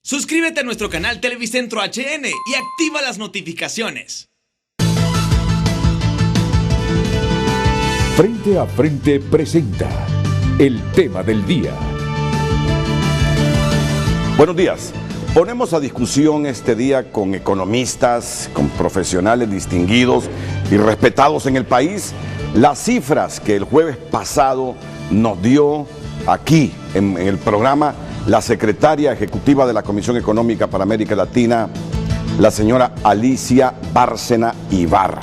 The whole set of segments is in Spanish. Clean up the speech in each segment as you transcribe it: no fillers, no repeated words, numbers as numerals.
Suscríbete a nuestro canal Televicentro HN y activa las notificaciones. Frente a Frente presenta el tema del día. Buenos días. Ponemos a discusión este día con economistas, con profesionales distinguidos y respetados en el país, las cifras que el jueves pasado nos dio aquí en el programa la secretaria ejecutiva de la Comisión Económica para América Latina, la señora Alicia Bárcena Ibarra.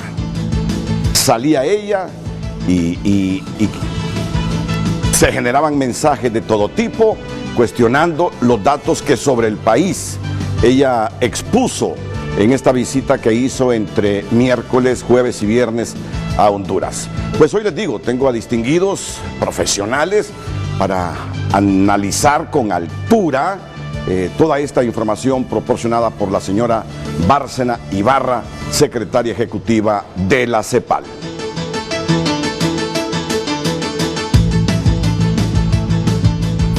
Salía ella y se generaban mensajes de todo tipo, cuestionando los datos que sobre el país ella expuso en esta visita que hizo entre miércoles, jueves y viernes a Honduras. Pues hoy les digo, tengo a distinguidos profesionales para analizar con altura toda esta información proporcionada por la señora Bárcena Ibarra, secretaria ejecutiva de la CEPAL.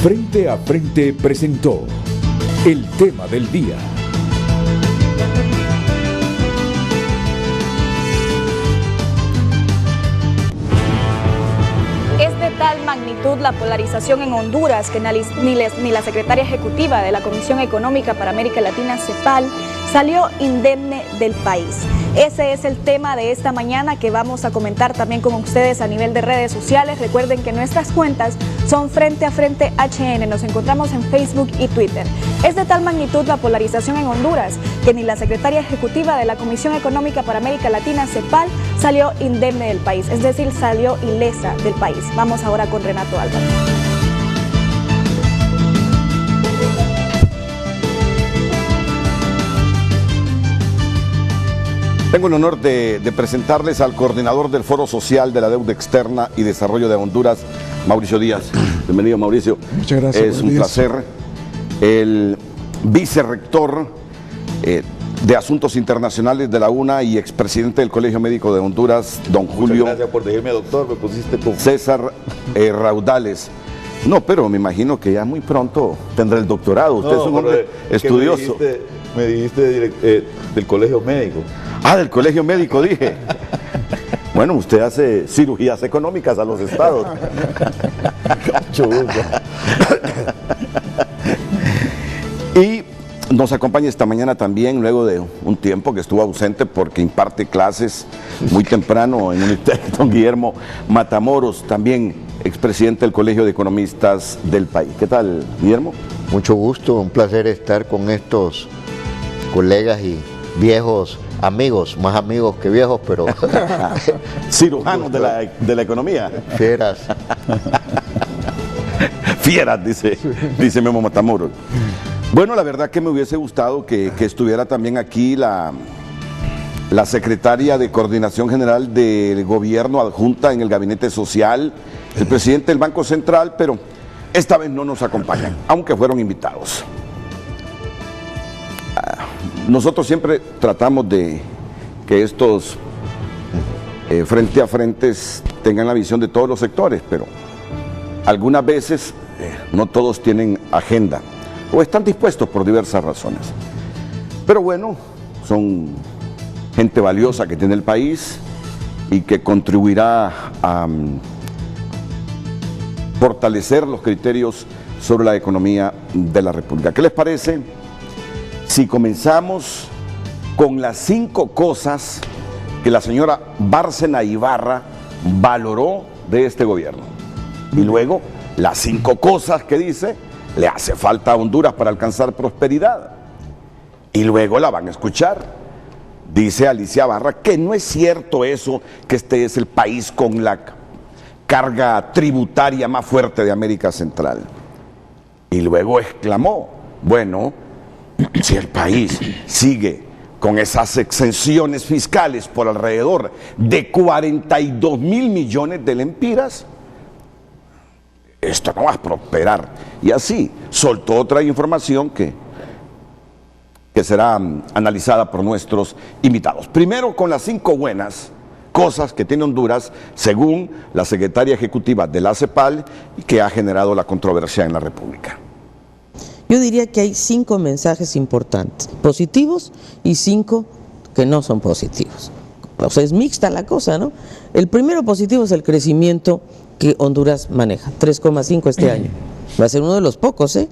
Frente a Frente presentó el tema del día. Es de tal magnitud la polarización en Honduras que ni la secretaria ejecutiva de la Comisión Económica para América Latina, CEPAL, salió indemne del país. Ese es el tema de esta mañana que vamos a comentar también con ustedes a nivel de redes sociales. Recuerden que nuestras cuentas son Frente a Frente HN, nos encontramos en Facebook y Twitter. Es de tal magnitud la polarización en Honduras que ni la secretaria ejecutiva de la Comisión Económica para América Latina, CEPAL, salió indemne del país, es decir, salió ilesa del país. Vamos ahora con Renato Álvarez. Tengo el honor de presentarles al coordinador del Foro Social de la Deuda Externa y Desarrollo de Honduras, Mauricio Díaz. Bienvenido, Mauricio. Muchas gracias. Es un placer. El vicerrector de Asuntos Internacionales de la UNA y expresidente del Colegio Médico de Honduras, don Julio. Muchas gracias por decirme doctor, me pusiste como César Raudales. No, pero me imagino que ya muy pronto tendrá el doctorado. Usted es un hombre estudioso. Me dijiste del Colegio Médico. Ah, del Colegio Médico, dije. Bueno, usted hace cirugías económicas a los estados. Mucho gusto. Y nos acompaña esta mañana también, luego de un tiempo que estuvo ausente porque imparte clases muy temprano en Unitec, don Guillermo Matamoros, también expresidente del Colegio de Economistas del país. ¿Qué tal, Guillermo? Mucho gusto, un placer estar con estos colegas y viejos amigos, más amigos que viejos, pero cirujanos de la economía. Fieras. Fieras, dice Memo Matamoros. Bueno, la verdad que me hubiese gustado que estuviera también aquí la secretaria de Coordinación General del Gobierno adjunta en el Gabinete Social, el presidente del Banco Central, pero esta vez no nos acompañan, aunque fueron invitados. Nosotros siempre tratamos de que estos frente a frentes tengan la visión de todos los sectores, pero algunas veces no todos tienen agenda o están dispuestos por diversas razones. Pero bueno, son gente valiosa que tiene el país y que contribuirá a fortalecer los criterios sobre la economía de la República. ¿Qué les parece si comenzamos con las 5 cosas que la señora Bárcena Ibarra valoró de este gobierno? Y luego las 5 cosas que dice le hace falta a Honduras para alcanzar prosperidad. Y luego la van a escuchar. Dice Alicia Ibarra que no es cierto eso, que este es el país con la carga tributaria más fuerte de América Central. Y luego exclamó, bueno, si el país sigue con esas exenciones fiscales por alrededor de 42.000 millones de lempiras, esto no va a prosperar. Y así soltó otra información que será analizada por nuestros invitados. Primero con las 5 buenas cosas que tiene Honduras, según la secretaria ejecutiva de la CEPAL, y que ha generado la controversia en la República. Yo diría que hay 5 mensajes importantes, positivos y 5 que no son positivos. O sea, es mixta la cosa, ¿no? El primero positivo es el crecimiento que Honduras maneja, 3,5 este año. Va a ser uno de los pocos, ¿eh?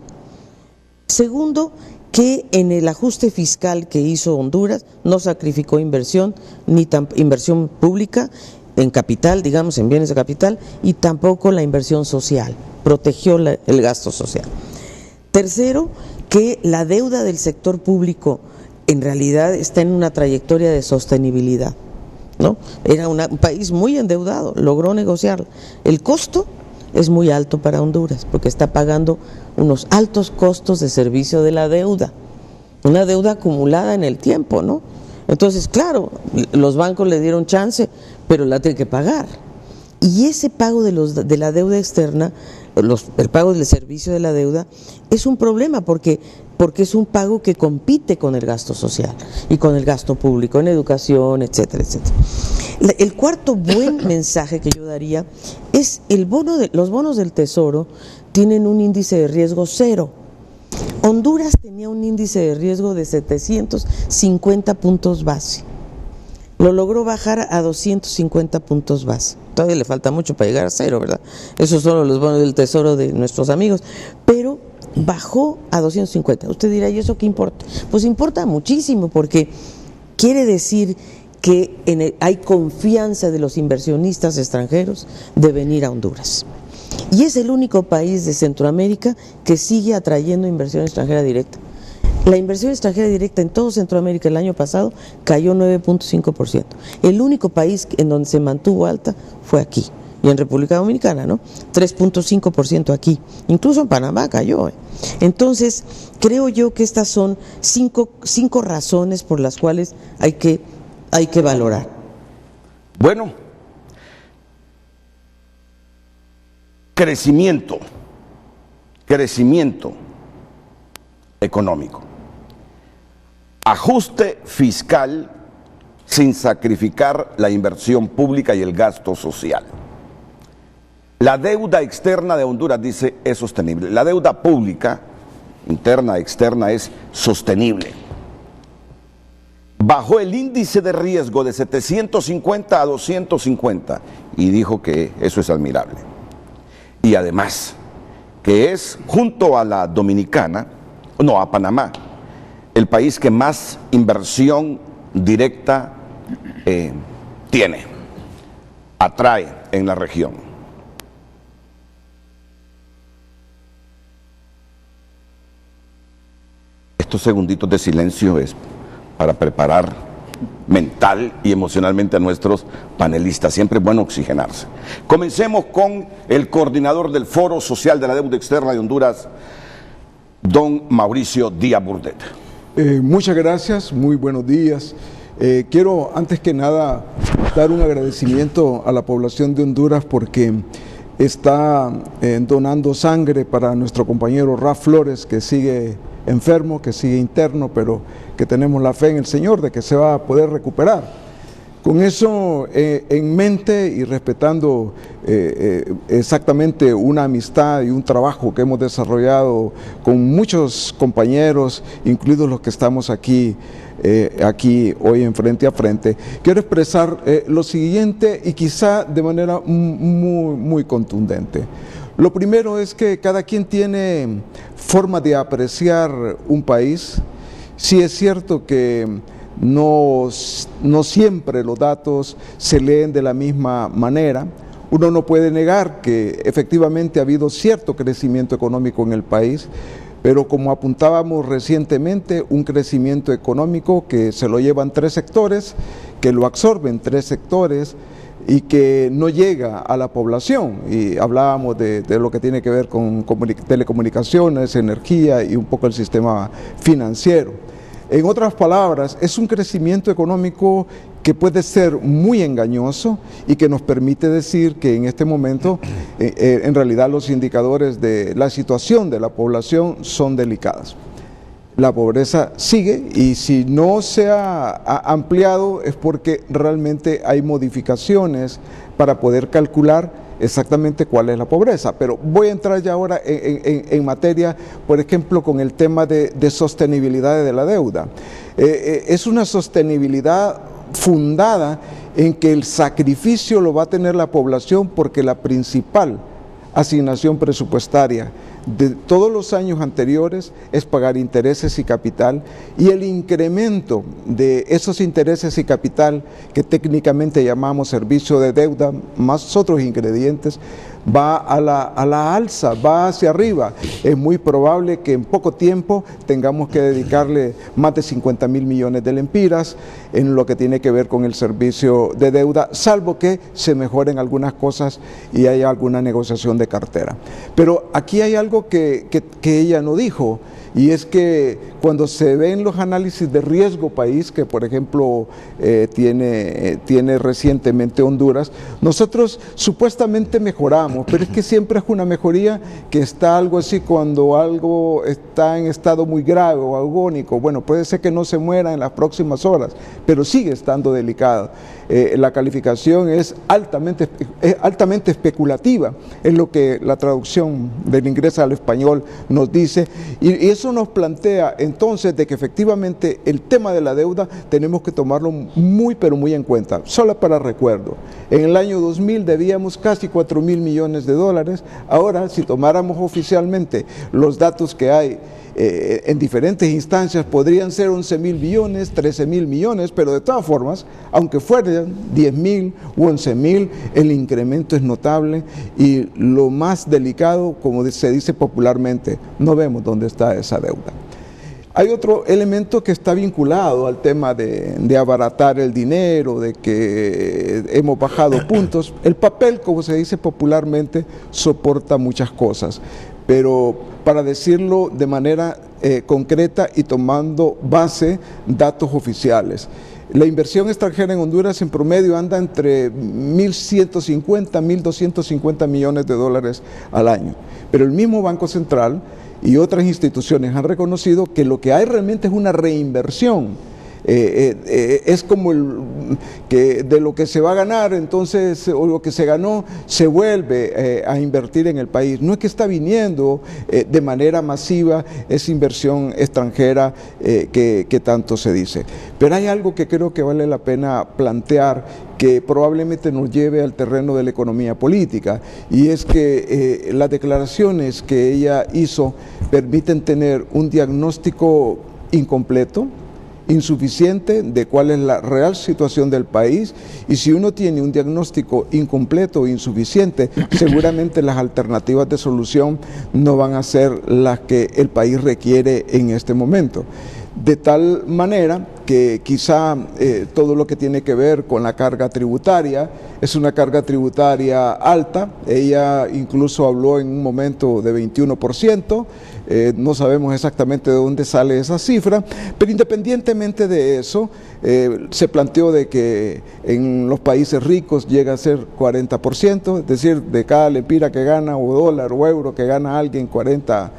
Segundo, que en el ajuste fiscal que hizo Honduras no sacrificó inversión, ni inversión pública en capital, digamos, en bienes de capital, y tampoco la inversión social, protegió el gasto social. Tercero, que la deuda del sector público en realidad está en una trayectoria de sostenibilidad, ¿no? Era un país muy endeudado, logró negociarla. El costo es muy alto para Honduras, porque está pagando unos altos costos de servicio de la deuda, una deuda acumulada en el tiempo, ¿no? Entonces, claro, los bancos le dieron chance, pero la tiene que pagar. Y ese pago de la deuda externa, el pago del servicio de la deuda, es un problema porque es un pago que compite con el gasto social y con el gasto público en educación, etcétera, etcétera. El cuarto buen mensaje que yo daría es los bonos del Tesoro tienen un índice de riesgo 0. Honduras tenía un índice de riesgo de 750 puntos base. Lo logró bajar a 250 puntos base. Todavía le falta mucho para llegar a 0, ¿verdad? Esos son los bonos del Tesoro de nuestros amigos. Pero bajó a 250. Usted dirá, ¿y eso qué importa? Pues importa muchísimo, porque quiere decir que hay confianza de los inversionistas extranjeros de venir a Honduras. Y es el único país de Centroamérica que sigue atrayendo inversión extranjera directa. La inversión extranjera directa en todo Centroamérica el año pasado cayó 9.5%. El único país en donde se mantuvo alta fue aquí. Y en República Dominicana, ¿no? 3.5% aquí. Incluso en Panamá cayó. Entonces, creo yo que estas son cinco razones por las cuales hay que valorar. Bueno, crecimiento económico, ajuste fiscal sin sacrificar la inversión pública y el gasto social. La deuda externa de Honduras, dice, es sostenible. La deuda pública, interna, externa, es sostenible. Bajó el índice de riesgo de 750 a 250 y dijo que eso es admirable. Y además, que es, junto a la Dominicana, no, a Panamá, el país que más inversión directa atrae en la región. Estos segunditos de silencio es para preparar mental y emocionalmente a nuestros panelistas. Siempre es bueno oxigenarse. Comencemos con el coordinador del Foro Social de la Deuda Externa de Honduras, don Mauricio Díaz Burdet. Muchas gracias, muy buenos días. Quiero antes que nada dar un agradecimiento a la población de Honduras porque está donando sangre para nuestro compañero Raf Flores, que sigue enfermo, que sigue interno, pero que tenemos la fe en el Señor de que se va a poder recuperar. Con eso en mente y respetando exactamente una amistad y un trabajo que hemos desarrollado con muchos compañeros, incluidos los que estamos aquí hoy en Frente a Frente, quiero expresar lo siguiente y quizá de manera muy contundente. Lo primero es que cada quien tiene forma de apreciar un país. Sí es cierto que no siempre los datos se leen de la misma manera. Uno no puede negar que efectivamente ha habido cierto crecimiento económico en el país, pero como apuntábamos recientemente, un crecimiento económico que se lo llevan 3 sectores, que lo absorben 3 sectores y que no llega a la población. Y hablábamos de lo que tiene que ver con telecomunicaciones, energía y un poco el sistema financiero. En otras palabras, es un crecimiento económico que puede ser muy engañoso y que nos permite decir que en este momento en realidad los indicadores de la situación de la población son delicadas. La pobreza sigue y si no se ha ampliado es porque realmente hay modificaciones para poder calcular exactamente cuál es la pobreza. Pero voy a entrar ya ahora en materia, por ejemplo, con el tema de sostenibilidad de la deuda. Es una sostenibilidad fundada en que el sacrificio lo va a tener la población, porque la principal asignación presupuestaria de todos los años anteriores es pagar intereses y capital, y el incremento de esos intereses y capital, que técnicamente llamamos servicio de deuda, más otros ingredientes, va a la alza, va hacia arriba. Es muy probable que en poco tiempo tengamos que dedicarle más de 50.000 millones de lempiras en lo que tiene que ver con el servicio de deuda, salvo que se mejoren algunas cosas y haya alguna negociación de cartera. Pero aquí hay algo que ella no dijo, y es que cuando se ven los análisis de riesgo país, que por ejemplo tiene recientemente Honduras, nosotros supuestamente mejoramos, pero es que siempre es una mejoría que está algo así, cuando algo está en estado muy grave o agónico, bueno, puede ser que no se muera en las próximas horas, pero sigue estando delicado. La calificación es altamente especulativa, es lo que la traducción del inglés al español nos dice, y eso nos plantea entonces de que efectivamente el tema de la deuda tenemos que tomarlo muy pero muy en cuenta. Solo para recuerdo, en el año 2000 debíamos casi 4.000 millones de dólares, ahora si tomáramos oficialmente los datos que hay en diferentes instancias, podrían ser 11.000 millones, 13.000 millones, pero de todas formas, aunque fueran 10.000 u 11.000, el incremento es notable, y lo más delicado, como se dice popularmente, no vemos dónde está esa deuda. Hay otro elemento que está vinculado al tema de abaratar el dinero, de que hemos bajado puntos. El papel, como se dice popularmente, soporta muchas cosas, pero para decirlo de manera concreta y tomando base datos oficiales, la inversión extranjera en Honduras en promedio anda entre 1.150, 1.250 millones de dólares al año, pero el mismo Banco Central y otras instituciones han reconocido que lo que hay realmente es una reinversión. Es como que de lo que se va a ganar, entonces, o lo que se ganó, se vuelve a invertir en el país. No es que está viniendo de manera masiva esa inversión extranjera que tanto se dice. Pero hay algo que creo que vale la pena plantear, que probablemente nos lleve al terreno de la economía política, y es que las declaraciones que ella hizo permiten tener un diagnóstico incompleto, insuficiente de cuál es la real situación del país, y si uno tiene un diagnóstico incompleto e insuficiente, seguramente las alternativas de solución no van a ser las que el país requiere en este momento. De tal manera que quizá todo lo que tiene que ver con la carga tributaria es una carga tributaria alta. Ella incluso habló en un momento de 21%, no sabemos exactamente de dónde sale esa cifra, pero independientemente de eso, se planteó de que en los países ricos llega a ser 40%, es decir, de cada lempira que gana, o dólar o euro que gana alguien, 40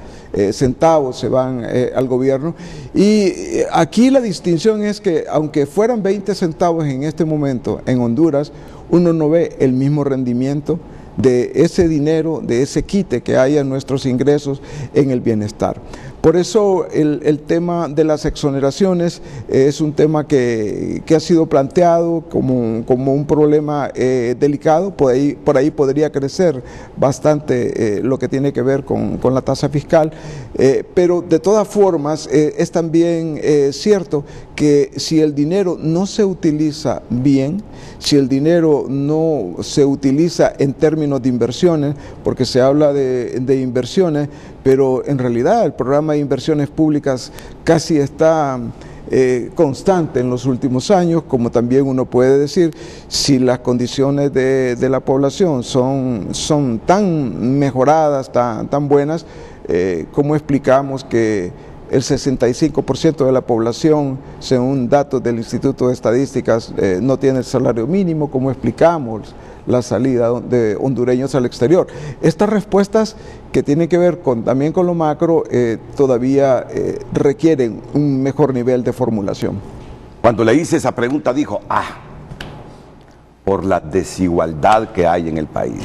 centavos se van al gobierno. Y aquí la distinción es que aunque fueran 20 centavos en este momento en Honduras, uno no ve el mismo rendimiento de ese dinero, de ese quite que hay en nuestros ingresos en el bienestar. Por eso el tema de las exoneraciones es un tema que ha sido planteado como un problema delicado. Por ahí podría crecer bastante lo que tiene que ver con la tasa fiscal, pero de todas formas es también cierto que si el dinero no se utiliza bien, si el dinero no se utiliza en términos de inversiones, porque se habla de inversiones, pero en realidad el programa de inversiones públicas casi está constante en los últimos años, como también uno puede decir, si las condiciones de la población son tan mejoradas, tan buenas, ¿cómo explicamos que el 65% de la población, según datos del Instituto de Estadísticas, no tiene el salario mínimo? ¿Cómo explicamos la salida de hondureños al exterior? Estas respuestas que tienen que ver también con lo macro todavía requieren un mejor nivel de formulación. Cuando le hice esa pregunta dijo, por la desigualdad que hay en el país.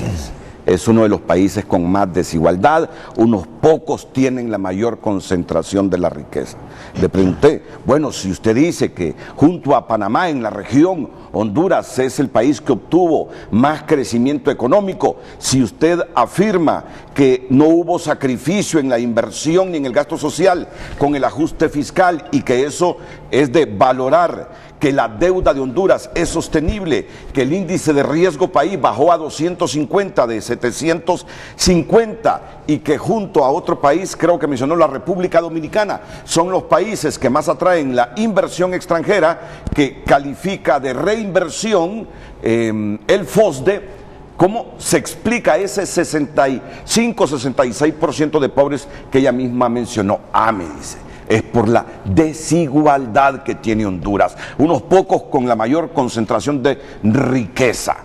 es uno de los países con más desigualdad, unos pocos tienen la mayor concentración de la riqueza. Le pregunté, bueno, si usted dice que junto a Panamá en la región, Honduras es el país que obtuvo más crecimiento económico, si usted afirma que no hubo sacrificio en la inversión ni en el gasto social con el ajuste fiscal y que eso es de valorar, que la deuda de Honduras es sostenible, que el índice de riesgo país bajó a 250 de 750 y que junto a otro país, creo que mencionó la República Dominicana, son los países que más atraen la inversión extranjera, que califica de reinversión el FOSDE. ¿Cómo se explica ese 65-66% de pobres que ella misma mencionó? Me dice, es por la desigualdad que tiene Honduras, unos pocos con la mayor concentración de riqueza.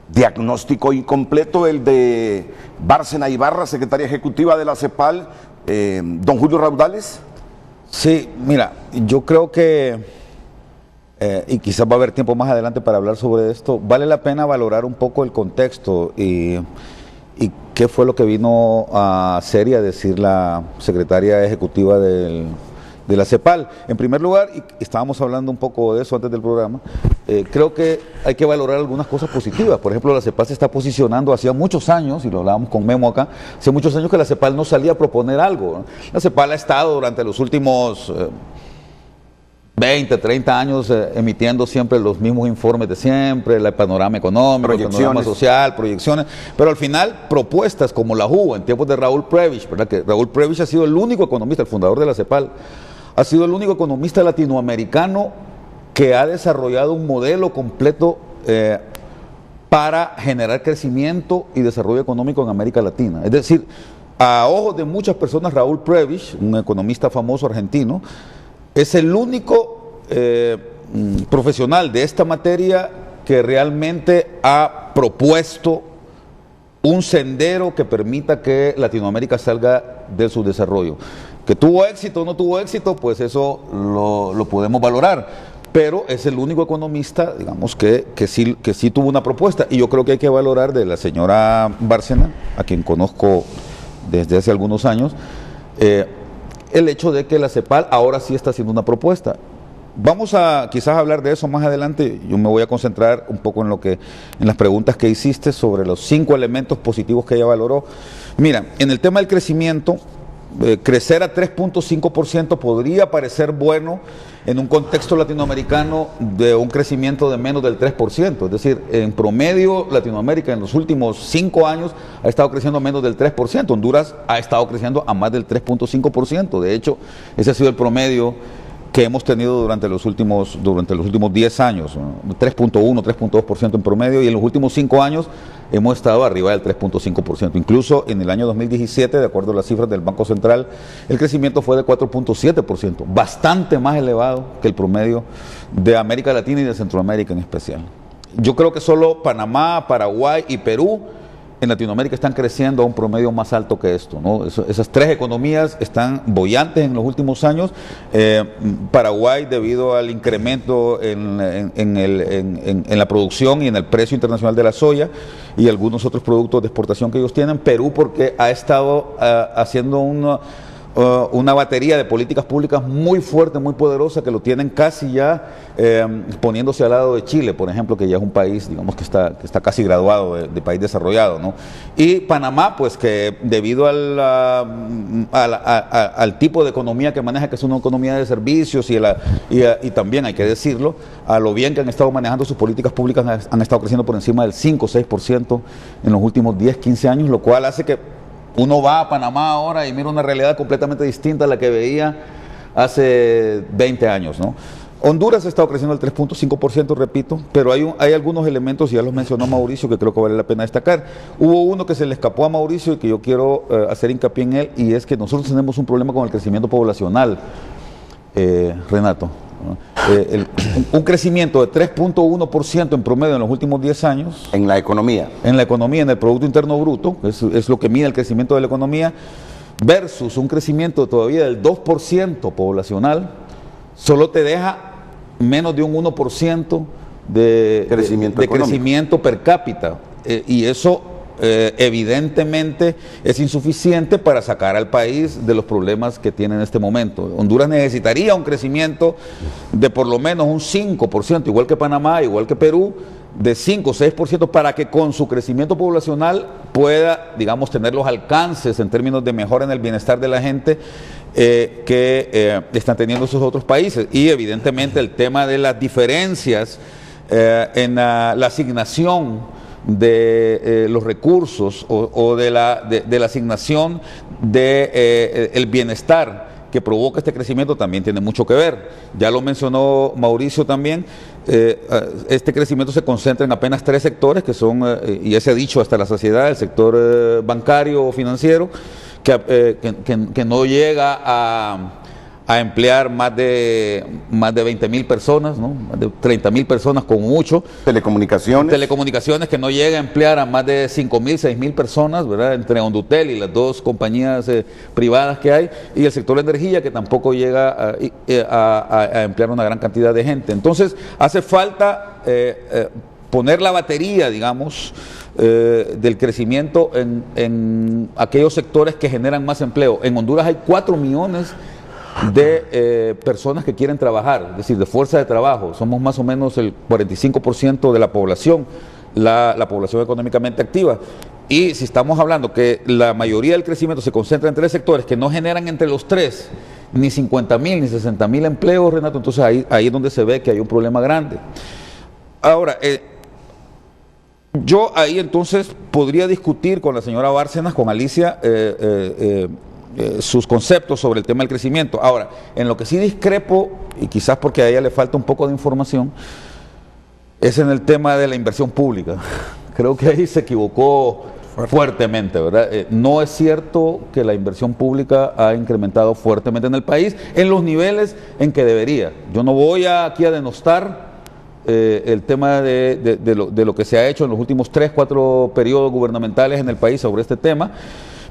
Diagnóstico incompleto el de Bárcena Ibarra, secretaria ejecutiva de la CEPAL. Don Julio Raudales. Sí, mira, yo creo que, y quizás va a haber tiempo más adelante para hablar sobre esto, vale la pena valorar un poco el contexto y qué fue lo que vino a hacer y a decir la secretaria ejecutiva de la CEPAL. En primer lugar, y estábamos hablando un poco de eso antes del programa, creo que hay que valorar algunas cosas positivas. Por ejemplo, la CEPAL se está posicionando hacía muchos años, y lo hablábamos con Memo acá, hace muchos años que la CEPAL no salía a proponer algo, ¿no? La CEPAL ha estado durante los últimos 20, 30 años emitiendo siempre los mismos informes de siempre, el panorama económico, el panorama social, proyecciones, pero al final propuestas como la hubo en tiempos de Raúl Prebisch, ¿verdad? Que Raúl Prebisch ha sido el único economista, el fundador de la CEPAL, ha sido el único economista latinoamericano que ha desarrollado un modelo completo para generar crecimiento y desarrollo económico en América Latina. Es decir, a ojos de muchas personas, Raúl Prebisch, un economista famoso argentino, es el único profesional de esta materia que realmente ha propuesto un sendero que permita que Latinoamérica salga del subdesarrollo. Que tuvo éxito o no tuvo éxito, pues eso lo podemos valorar, pero es el único economista, digamos, que sí tuvo una propuesta, y yo creo que hay que valorar de la señora Bárcena, a quien conozco desde hace algunos años, el hecho de que la CEPAL ahora sí está haciendo una propuesta. Vamos a quizás hablar de eso más adelante. Yo me voy a concentrar un poco en las preguntas que hiciste sobre los 5 elementos positivos que ella valoró. Mira, en el tema del crecimiento, crecer a 3.5% podría parecer bueno en un contexto latinoamericano de un crecimiento de menos del 3%, es decir, en promedio Latinoamérica en los últimos 5 años ha estado creciendo a menos del 3%, Honduras ha estado creciendo a más del 3.5%, de hecho ese ha sido el promedio que hemos tenido durante los últimos 10 años, 3.1, 3.2% en promedio, y en los últimos 5 años hemos estado arriba del 3.5%. Incluso en el año 2017, de acuerdo a las cifras del Banco Central, el crecimiento fue de 4.7%, bastante más elevado que el promedio de América Latina y de Centroamérica en especial. Yo creo que solo Panamá, Paraguay y Perú en Latinoamérica están creciendo a un promedio más alto que esto, ¿no? Esas 3 economías están bollantes en los últimos años. Paraguay, debido al incremento en la producción y en el precio internacional de la soya y algunos otros productos de exportación que ellos tienen. Perú, porque ha estado haciendo una batería de políticas públicas muy fuerte, muy poderosa, que lo tienen casi ya poniéndose al lado de Chile, por ejemplo, que ya es un país, digamos, que está casi graduado de país desarrollado, ¿no? Y Panamá, pues que debido al tipo de economía que maneja, que es una economía de servicios, y también hay que decirlo, a lo bien que han estado manejando sus políticas públicas, han estado creciendo por encima del 5 o 6% en los últimos 10, 15 años, lo cual hace que uno va a Panamá ahora y mira una realidad completamente distinta a la que veía hace 20 años, ¿no? Honduras ha estado creciendo al 3.5%, repito, pero hay algunos elementos, y ya los mencionó Mauricio, que creo que vale la pena destacar. Hubo uno que se le escapó a Mauricio y que yo quiero hacer hincapié en él, y es que nosotros tenemos un problema con el crecimiento poblacional, Renato. Un crecimiento de 3.1% en promedio en los últimos 10 años. En la economía. En la economía, en el Producto Interno Bruto, es lo que mide el crecimiento de la economía, versus un crecimiento todavía del 2% poblacional, solo te deja menos de un 1% de crecimiento per cápita. Y eso evidentemente es insuficiente para sacar al país de los problemas que tiene en este momento. Honduras necesitaría un crecimiento de por lo menos un 5%, igual que Panamá, igual que Perú, de 5 o 6% para que con su crecimiento poblacional pueda, digamos, tener los alcances en términos de mejora en el bienestar de la gente que están teniendo esos otros países. Y evidentemente el tema de las diferencias en la asignación de los recursos o de la asignación de el bienestar que provoca este crecimiento también tiene mucho que ver. Ya lo mencionó Mauricio también, este crecimiento se concentra en apenas 3 sectores que son, y ya se ha dicho hasta la saciedad, el sector bancario o financiero, que no llega a emplear más de 20.000 personas, ¿no? Más de 30.000 personas como mucho. Telecomunicaciones que no llega a emplear a más de 5.000, 6.000 personas, ¿verdad? Entre Hondutel y las 2 compañías privadas que hay, y el sector de energía que tampoco llega a emplear una gran cantidad de gente. Entonces hace falta poner la batería, digamos, del crecimiento en aquellos sectores que generan más empleo. En Honduras hay 4 millones de personas que quieren trabajar, es decir, de fuerza de trabajo. Somos más o menos el 45% de la población, la población económicamente activa. Y si estamos hablando que la mayoría del crecimiento se concentra en 3 sectores que no generan entre los 3 ni 50.000 ni 60.000 empleos, Renato, entonces ahí es donde se ve que hay un problema grande. Ahora, yo ahí entonces podría discutir con la señora Bárcenas, con Alicia, sus conceptos sobre el tema del crecimiento. Ahora, en lo que sí discrepo, y quizás porque a ella le falta un poco de información, es en el tema de la inversión pública. Creo que ahí se equivocó fuertemente, ¿verdad? No es cierto que la inversión pública ha incrementado fuertemente en el país en los niveles en que debería. Yo no voy aquí a denostar el tema de lo que se ha hecho en los últimos 3, 4 periodos gubernamentales en el país sobre este tema.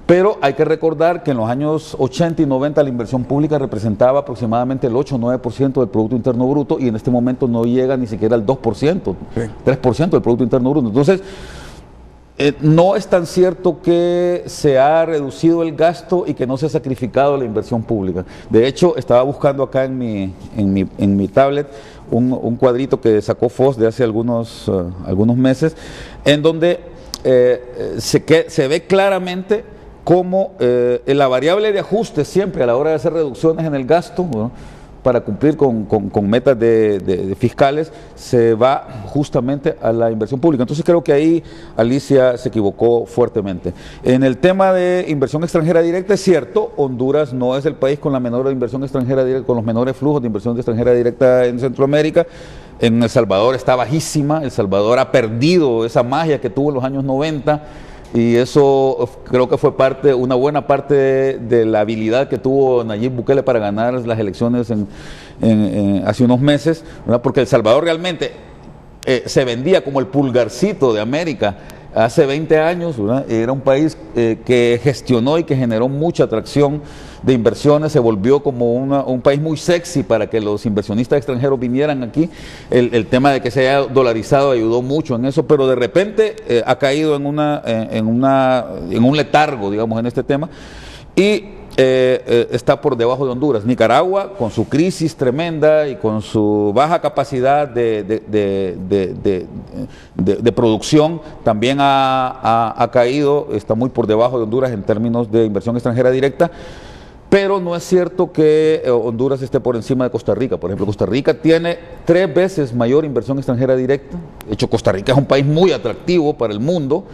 Pero hay que recordar que en los años 80 y 90 la inversión pública representaba aproximadamente el 8 o 9% del Producto Interno Bruto y en este momento no llega ni siquiera al 2%, 3% del Producto Interno Bruto. Entonces, no es tan cierto que se ha reducido el gasto y que no se ha sacrificado la inversión pública. De hecho, estaba buscando acá en mi tablet un cuadrito que sacó FOS de hace algunos meses, en donde se ve claramente cómo la variable de ajuste siempre a la hora de hacer reducciones en el gasto, ¿no?, para cumplir con metas de fiscales, se va justamente a la inversión pública. Entonces creo que ahí Alicia se equivocó fuertemente. En el tema de inversión extranjera directa, es cierto, Honduras no es el país con la menor inversión extranjera directa, con los menores flujos de inversión extranjera directa en Centroamérica. En El Salvador está bajísima. El Salvador ha perdido esa magia que tuvo en los años 90. Y eso creo que fue una buena parte de la habilidad que tuvo Nayib Bukele para ganar las elecciones hace unos meses, ¿verdad? Porque El Salvador realmente se vendía como el pulgarcito de América hace 20 años, ¿verdad? Era un país que gestionó y que generó mucha atracción de inversiones, se volvió como un país muy sexy para que los inversionistas extranjeros vinieran aquí. El tema de que se haya dolarizado ayudó mucho en eso, pero de repente ha caído en un letargo, digamos, en este tema, y está por debajo de Honduras. Nicaragua, con su crisis tremenda y con su baja capacidad de producción, también ha caído, está muy por debajo de Honduras en términos de inversión extranjera directa. Pero no es cierto que Honduras esté por encima de Costa Rica. Por ejemplo, Costa Rica tiene 3 veces mayor inversión extranjera directa. De hecho, Costa Rica es un país muy atractivo para el mundo.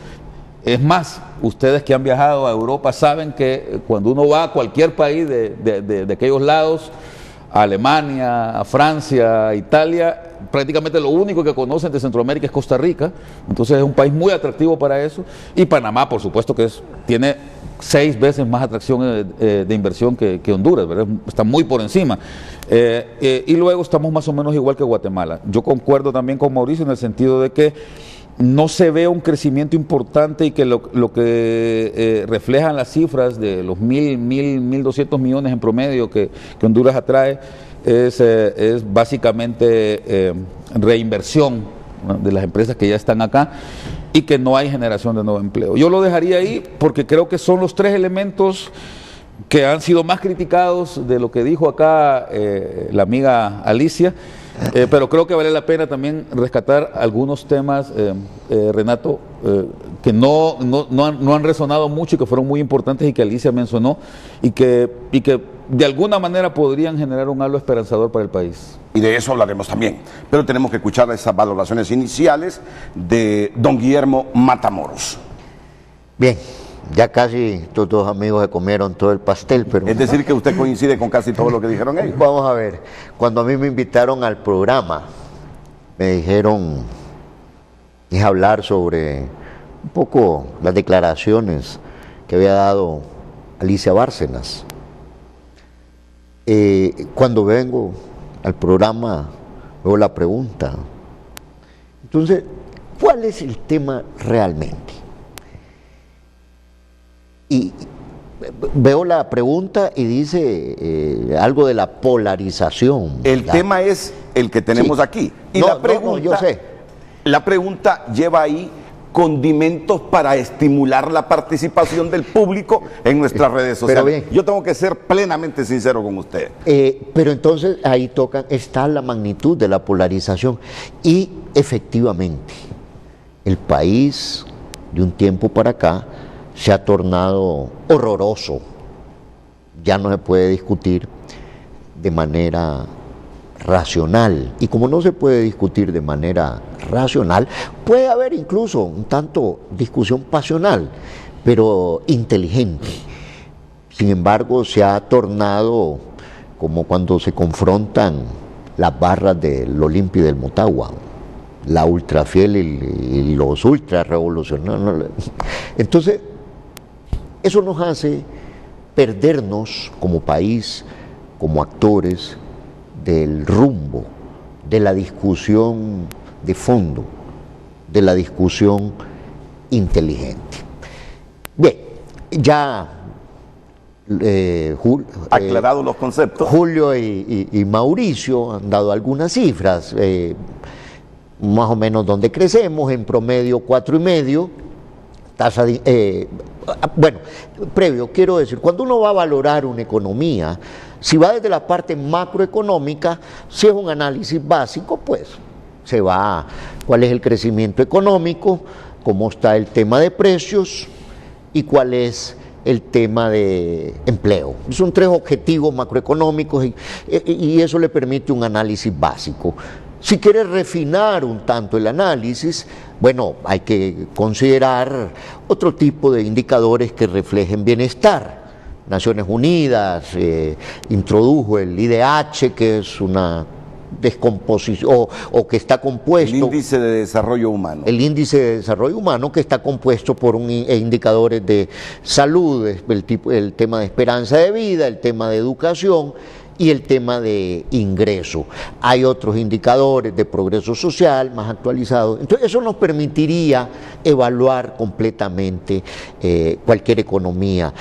Es más, ustedes que han viajado a Europa saben que cuando uno va a cualquier país de aquellos lados, a Alemania, a Francia, a Italia, prácticamente lo único que conocen de Centroamérica es Costa Rica. Entonces es un país muy atractivo para eso. Y Panamá, por supuesto, que tiene 6 veces más atracción de inversión que Honduras, ¿verdad? Está muy por encima. Y luego estamos más o menos igual que Guatemala. Yo concuerdo también con Mauricio en el sentido de que no se ve un crecimiento importante y que lo que reflejan las cifras de los 1.200 millones en promedio que Honduras atrae es básicamente reinversión, ¿no?, de las empresas que ya están acá. y que no hay generación de nuevo empleo. Yo lo dejaría ahí porque creo que son los tres elementos que han sido más criticados de lo que dijo acá la amiga Alicia, pero creo que vale la pena también rescatar algunos temas, Renato, que no han resonado mucho y que fueron muy importantes y que Alicia mencionó y que de alguna manera podrían generar un halo esperanzador para el país. Y de eso hablaremos también. Pero tenemos que escuchar esas valoraciones iniciales de don Guillermo Matamoros. Bien, ya casi estos dos amigos se comieron todo el pastel, pero... Es decir, que usted coincide con casi todo lo que dijeron ellos. Vamos a ver, cuando a mí me invitaron al programa, me dijeron, es hablar sobre un poco las declaraciones que había dado Alicia Bárcenas. Cuando vengo al programa, veo la pregunta. Entonces, ¿cuál es el tema realmente? Y veo la pregunta y dice algo de la polarización. El tema es el que tenemos aquí. Y No, la pregunta, yo sé. La pregunta lleva ahí condimentos para estimular la participación del público en nuestras redes sociales. Pero bien. Yo tengo que ser plenamente sincero con usted. Pero entonces ahí está la magnitud de la polarización. Y efectivamente, el país de un tiempo para acá se ha tornado horroroso. Ya no se puede discutir de manera racional. Y como no se puede discutir de manera racional, puede haber incluso un tanto discusión pasional, pero inteligente. Sin embargo, se ha tornado como cuando se confrontan las barras del Olimpia y del Motagua, la ultrafiel y los ultra revolucionarios. Entonces, eso nos hace perdernos como país, como actores, del rumbo, de la discusión de fondo, de la discusión inteligente. Bien, ya aclarados los conceptos. Julio y Mauricio han dado algunas cifras, más o menos donde crecemos, en promedio 4,5, tasa de... bueno, previo, quiero decir, cuando uno va a valorar una economía, si va desde la parte macroeconómica, si es un análisis básico, pues se va a cuál es el crecimiento económico, cómo está el tema de precios y cuál es el tema de empleo. Son tres objetivos macroeconómicos y eso le permite un análisis básico. Si quiere refinar un tanto el análisis, bueno, hay que considerar otro tipo de indicadores que reflejen bienestar. Naciones Unidas introdujo el IDH, que es una descomposición, o que está compuesto... El índice de desarrollo humano. El índice de desarrollo humano, que está compuesto por indicadores de salud, el tema de esperanza de vida, el tema de educación y el tema de ingreso. Hay otros indicadores de progreso social más actualizados. Entonces eso nos permitiría evaluar completamente cualquier economía.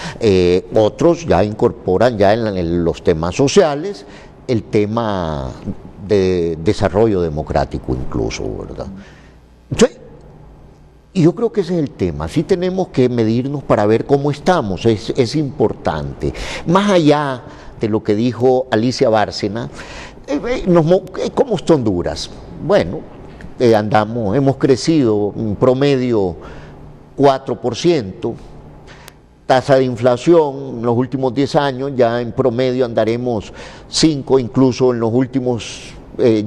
Otros ya incorporan ya en los temas sociales el tema de desarrollo democrático incluso, ¿verdad? Entonces, y yo creo que ese es el tema. Sí tenemos que medirnos para ver cómo estamos, es importante. Más allá de lo que dijo Alicia Bárcena, ¿cómo está Honduras? Bueno, hemos crecido en promedio 4%, tasa de inflación en los últimos 10 años, ya en promedio andaremos 5, incluso en los últimos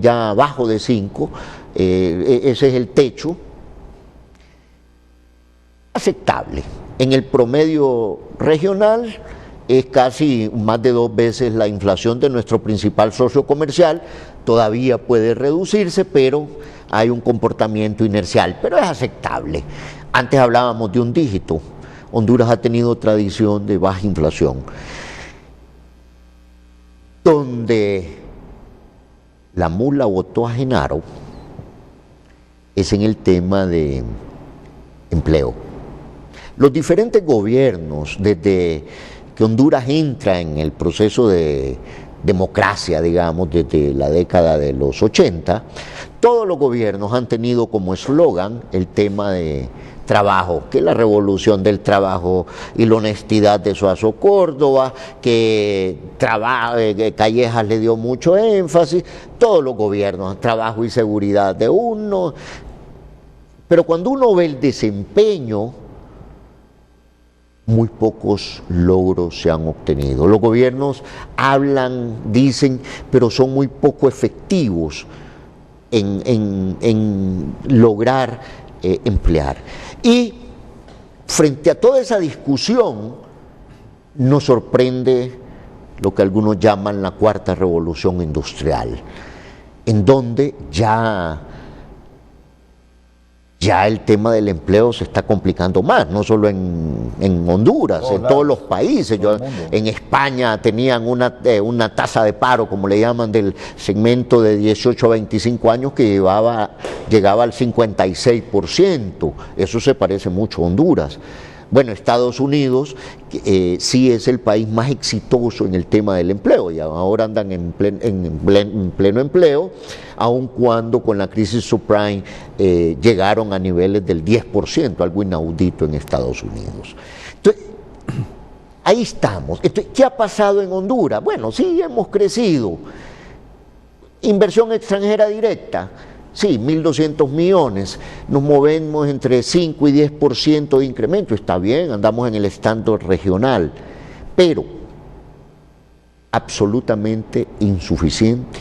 ya abajo de 5, ese es el techo, aceptable. En el promedio regional es casi más de 2 veces la inflación de nuestro principal socio comercial, todavía puede reducirse, pero hay un comportamiento inercial, pero es aceptable. Antes hablábamos de un dígito. Honduras ha tenido tradición de baja inflación. Donde la mula votó a Genaro es en el tema de empleo. Los diferentes gobiernos, desde que Honduras entra en el proceso de democracia, digamos, desde la década de los 80, todos los gobiernos han tenido como eslogan el tema de trabajo, que la revolución del trabajo y la honestidad de Suazo Córdoba, que Callejas le dio mucho énfasis, todos los gobiernos, trabajo y seguridad de uno, pero cuando uno ve el desempeño, muy pocos logros se han obtenido. Los gobiernos hablan, dicen, pero son muy poco efectivos en lograr emplear. Y frente a toda esa discusión, nos sorprende lo que algunos llaman la cuarta revolución industrial, en donde ya el tema del empleo se está complicando más, no solo en Honduras, en todos los países. En España tenían una tasa de paro, como le llaman, del segmento de 18 a 25 años que llegaba al 56%. Eso se parece mucho a Honduras. Bueno, Estados Unidos sí es el país más exitoso en el tema del empleo y ahora andan en pleno empleo, aun cuando con la crisis subprime llegaron a niveles del 10%, algo inaudito en Estados Unidos. Entonces, ahí estamos. Entonces, ¿qué ha pasado en Honduras? Bueno, sí, hemos crecido. Inversión extranjera directa. Sí, 1.200 millones, nos movemos entre 5 y 10% de incremento, está bien, andamos en el estándar regional, pero absolutamente insuficiente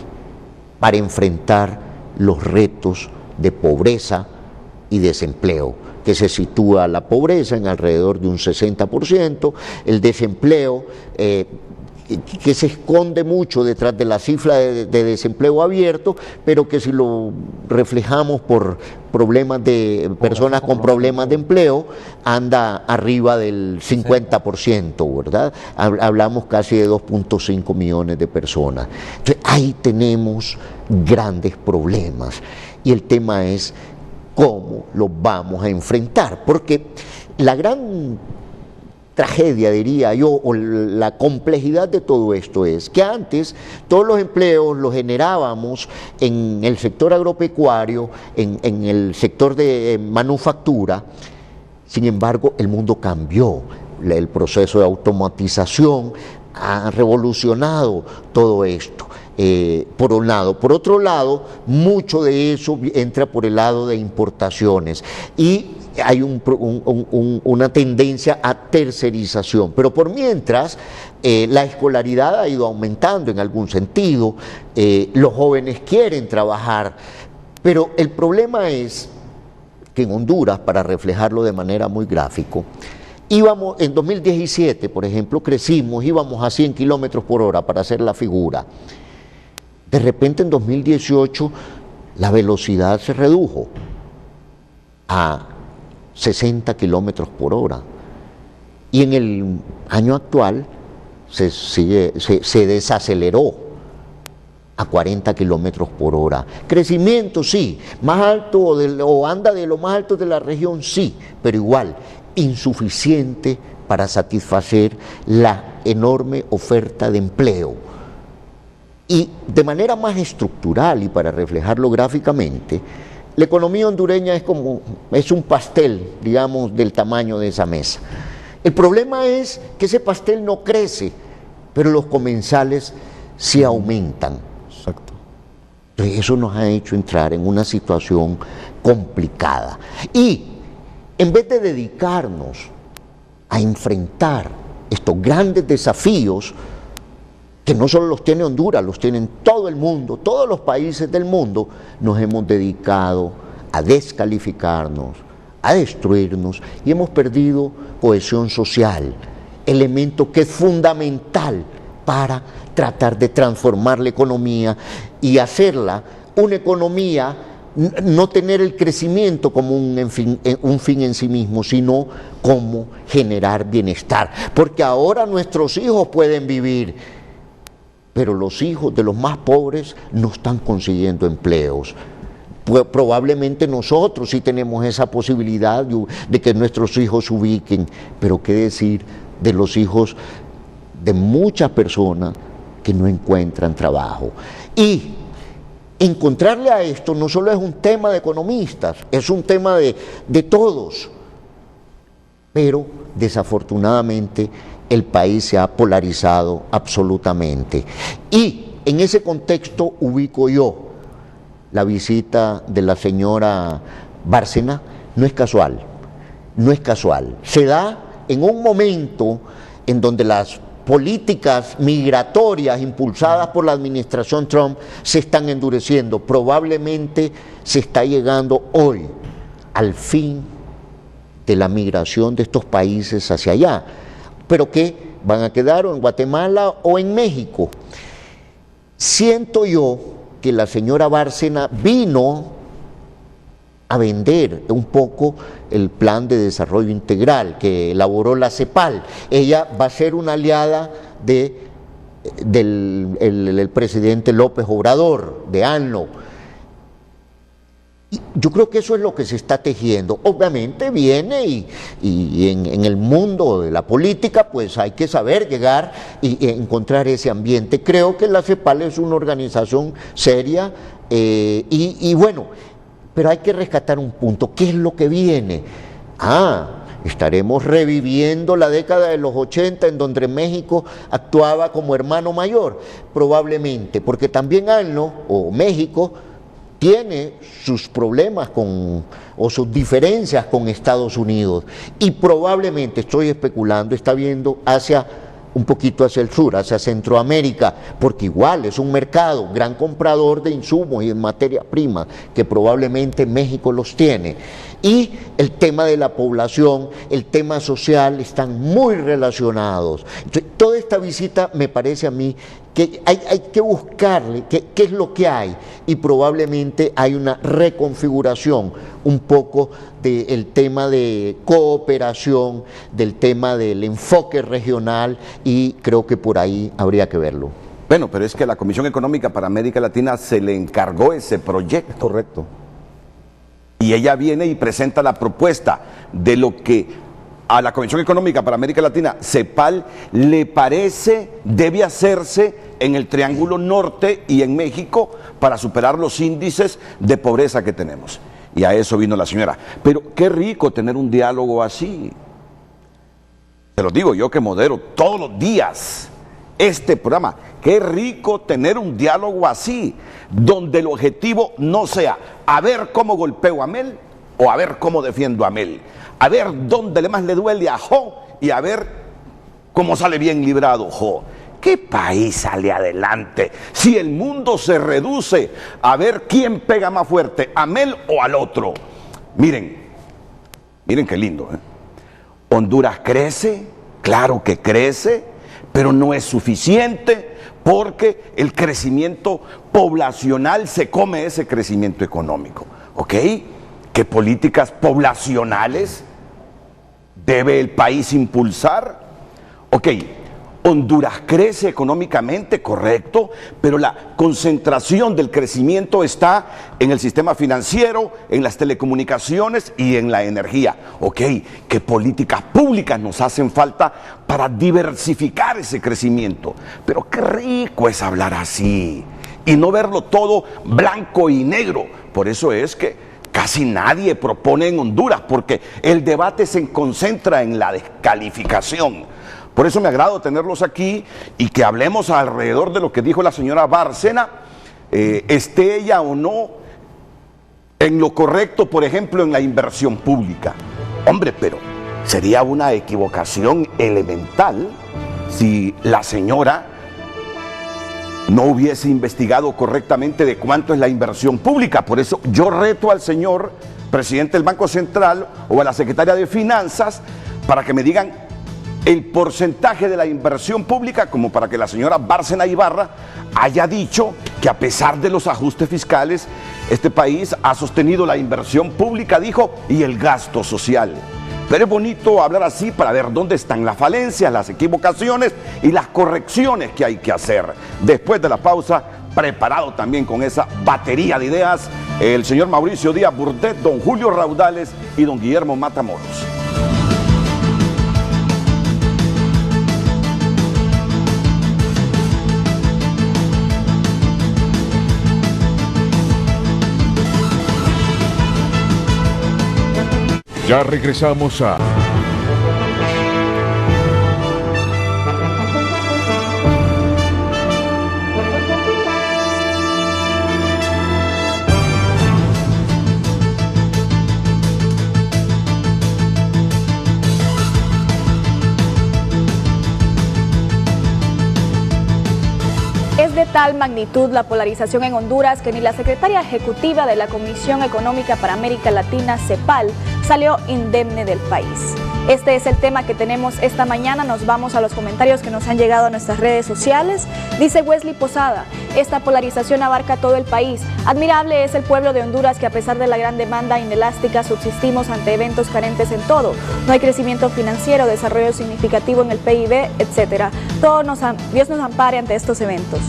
para enfrentar los retos de pobreza y desempleo, que se sitúa la pobreza en alrededor de un 60%, el desempleo que se esconde mucho detrás de la cifra de desempleo abierto, pero que si lo reflejamos por problemas de personas con problemas de empleo, anda arriba del 50%, ¿verdad? Hablamos casi de 2.5 millones de personas. Entonces, ahí tenemos grandes problemas y el tema es cómo los vamos a enfrentar, porque la gran tragedia, diría yo, o la complejidad de todo esto es que antes todos los empleos los generábamos en el sector agropecuario, en el sector de manufactura. Sin embargo, el mundo cambió, el proceso de automatización ha revolucionado todo esto. Por un lado. Por otro lado, mucho de eso entra por el lado de importaciones y hay una tendencia a tercerización. Pero por mientras, la escolaridad ha ido aumentando en algún sentido, los jóvenes quieren trabajar, pero el problema es que en Honduras, para reflejarlo de manera muy gráfica, íbamos, en 2017, por ejemplo, crecimos, íbamos a 100 kilómetros por hora para hacer la figura. De repente en 2018 la velocidad se redujo a 60 kilómetros por hora y en el año actual se desaceleró a 40 kilómetros por hora. Crecimiento sí, más alto o anda de lo más alto de la región sí, pero igual insuficiente para satisfacer la enorme oferta de empleo. Y de manera más estructural y para reflejarlo gráficamente, la economía hondureña es un pastel, digamos, del tamaño de esa mesa. El problema es que ese pastel no crece, pero los comensales sí aumentan. Exacto. Entonces eso nos ha hecho entrar en una situación complicada. Y en vez de dedicarnos a enfrentar estos grandes desafíos, que no solo los tiene Honduras, los tienen todo el mundo, todos los países del mundo, nos hemos dedicado a descalificarnos, a destruirnos y hemos perdido cohesión social, elemento que es fundamental para tratar de transformar la economía y hacerla una economía, no tener el crecimiento como un fin en sí mismo, sino como generar bienestar. Porque ahora nuestros hijos pueden vivir, pero los hijos de los más pobres no están consiguiendo empleos. Probablemente nosotros sí tenemos esa posibilidad de que nuestros hijos se ubiquen, pero qué decir de los hijos de muchas personas que no encuentran trabajo. Y encontrarle a esto no solo es un tema de economistas, es un tema de todos. Pero desafortunadamente el país se ha polarizado absolutamente. Y en ese contexto ubico yo la visita de la señora Bárcena. No es casual, no es casual. Se da en un momento en donde las políticas migratorias impulsadas por la administración Trump se están endureciendo. Probablemente se está llegando hoy al fin de la migración de estos países hacia allá. ¿Pero qué? ¿Van a quedar o en Guatemala o en México? Siento yo que la señora Bárcena vino a vender un poco el plan de desarrollo integral que elaboró la CEPAL. Ella va a ser una aliada del presidente López Obrador, de AMLO. Y yo creo que eso es lo que se está tejiendo. Obviamente viene y en el mundo de la política pues hay que saber llegar y encontrar ese ambiente. Creo que la CEPAL es una organización seria y bueno, pero hay que rescatar un punto. ¿Qué es lo que viene? Estaremos reviviendo la década de los 80 en donde México actuaba como hermano mayor, probablemente, porque también AMLO o México tiene sus problemas o sus diferencias con Estados Unidos y probablemente, estoy especulando, está viendo un poquito hacia el sur, hacia Centroamérica, porque igual es un mercado, gran comprador de insumos y de materia prima, que probablemente México los tiene. Y el tema de la población, el tema social, están muy relacionados. Entonces, toda esta visita me parece a mí que hay que buscarle qué es lo que hay, y probablemente hay una reconfiguración un poco del tema de cooperación, del tema del enfoque regional, y creo que por ahí habría que verlo. Bueno, pero es que a la Comisión Económica para América Latina se le encargó ese proyecto. Correcto. Y ella viene y presenta la propuesta de lo que a la Comisión Económica para América Latina, CEPAL, le parece debe hacerse en el Triángulo Norte y en México para superar los índices de pobreza que tenemos. Y a eso vino la señora. Pero qué rico tener un diálogo así. Se lo digo yo que modero todos los días este programa. Qué rico tener un diálogo así, donde el objetivo no sea a ver cómo golpeo a Mel o a ver cómo defiendo a Mel, a ver dónde más le duele a Jo y a ver cómo sale bien librado Jo. ¿Qué país sale adelante si el mundo se reduce a ver quién pega más fuerte, a Mel o al otro? Miren qué lindo, ¿eh? Honduras crece, claro que crece, pero no es suficiente porque el crecimiento poblacional se come ese crecimiento económico, ¿ok? ¿Qué políticas poblacionales debe el país impulsar? Ok, Honduras crece económicamente, correcto, pero la concentración del crecimiento está en el sistema financiero, en las telecomunicaciones y en la energía. Ok, ¿qué políticas públicas nos hacen falta para diversificar ese crecimiento? Pero qué rico es hablar así y no verlo todo blanco y negro. Por eso es que casi nadie propone en Honduras, porque el debate se concentra en la descalificación. Por eso me agrada tenerlos aquí y que hablemos alrededor de lo que dijo la señora Bárcena, esté ella o no en lo correcto, por ejemplo, en la inversión pública. Hombre, pero sería una equivocación elemental si la señora no hubiese investigado correctamente de cuánto es la inversión pública. Por eso yo reto al señor presidente del Banco Central o a la secretaria de Finanzas para que me digan el porcentaje de la inversión pública, como para que la señora Bárcena Ibarra haya dicho que a pesar de los ajustes fiscales, este país ha sostenido la inversión pública, dijo, y el gasto social. Pero es bonito hablar así para ver dónde están las falencias, las equivocaciones y las correcciones que hay que hacer. Después de la pausa, preparado también con esa batería de ideas, el señor Mauricio Díaz Burdet, don Julio Raudales y don Guillermo Matamoros. Ya regresamos a Es de tal magnitud la polarización en Honduras que ni la secretaria ejecutiva de la Comisión Económica para América Latina, CEPAL, salió indemne del país. Este es el tema que tenemos esta mañana. Nos vamos a los comentarios que nos han llegado a nuestras redes sociales. Dice Wesley Posada: esta polarización abarca todo el país. Admirable es el pueblo de Honduras que, a pesar de la gran demanda inelástica, subsistimos ante eventos carentes en todo. No hay crecimiento financiero, desarrollo significativo en el PIB, etc. Dios nos ampare ante estos eventos.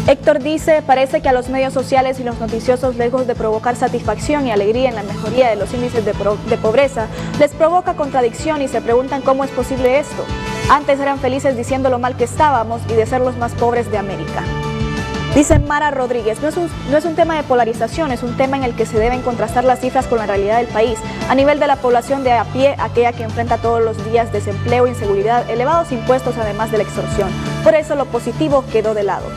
Héctor dice: parece que a los medios sociales y los noticiosos, lejos de provocar satisfacción y alegría en la mejoría de los índices de pobreza, les provoca contradicción y se preguntan cómo es posible esto. Antes eran felices diciendo lo mal que estábamos y de ser los más pobres de América. Dice Mara Rodríguez: no es un tema de polarización, es un tema en el que se deben contrastar las cifras con la realidad del país. A nivel de la población de a pie, aquella que enfrenta todos los días desempleo, inseguridad, elevados impuestos además de la extorsión. Por eso lo positivo quedó de lado.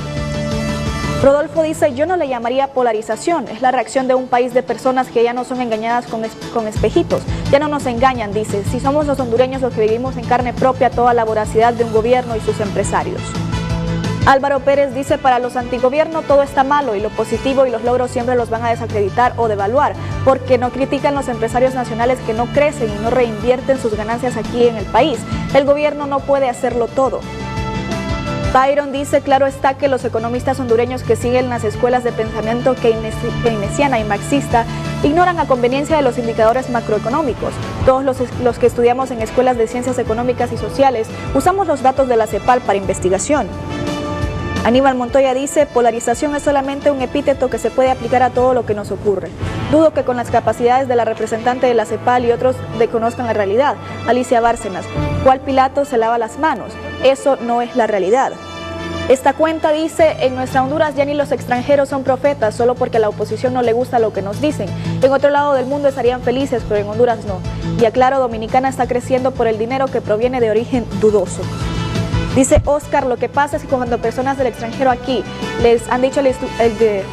Rodolfo dice: yo no le llamaría polarización, es la reacción de un país de personas que ya no son engañadas con espejitos, ya no nos engañan, dice, si somos los hondureños los que vivimos en carne propia toda la voracidad de un gobierno y sus empresarios. Álvaro Pérez dice: para los antigobierno todo está malo y lo positivo y los logros siempre los van a desacreditar o devaluar, porque no critican los empresarios nacionales que no crecen y no reinvierten sus ganancias aquí en el país. El gobierno no puede hacerlo todo. Byron dice: claro está que los economistas hondureños que siguen las escuelas de pensamiento keynesiana y marxista ignoran a conveniencia de los indicadores macroeconómicos. Todos los que estudiamos en escuelas de ciencias económicas y sociales usamos los datos de la CEPAL para investigación. Aníbal Montoya dice: polarización es solamente un epíteto que se puede aplicar a todo lo que nos ocurre. Dudo que con las capacidades de la representante de la CEPAL y otros desconozcan la realidad. Alicia Bárcenas: ¿cuál Pilato se lava las manos? Eso no es la realidad. Esta cuenta dice: en nuestra Honduras ya ni los extranjeros son profetas, solo porque a la oposición no le gusta lo que nos dicen. En otro lado del mundo estarían felices, pero en Honduras no. Y aclaro, Dominicana está creciendo por el dinero que proviene de origen dudoso. Dice Oscar: lo que pasa es que cuando personas del extranjero aquí les han dicho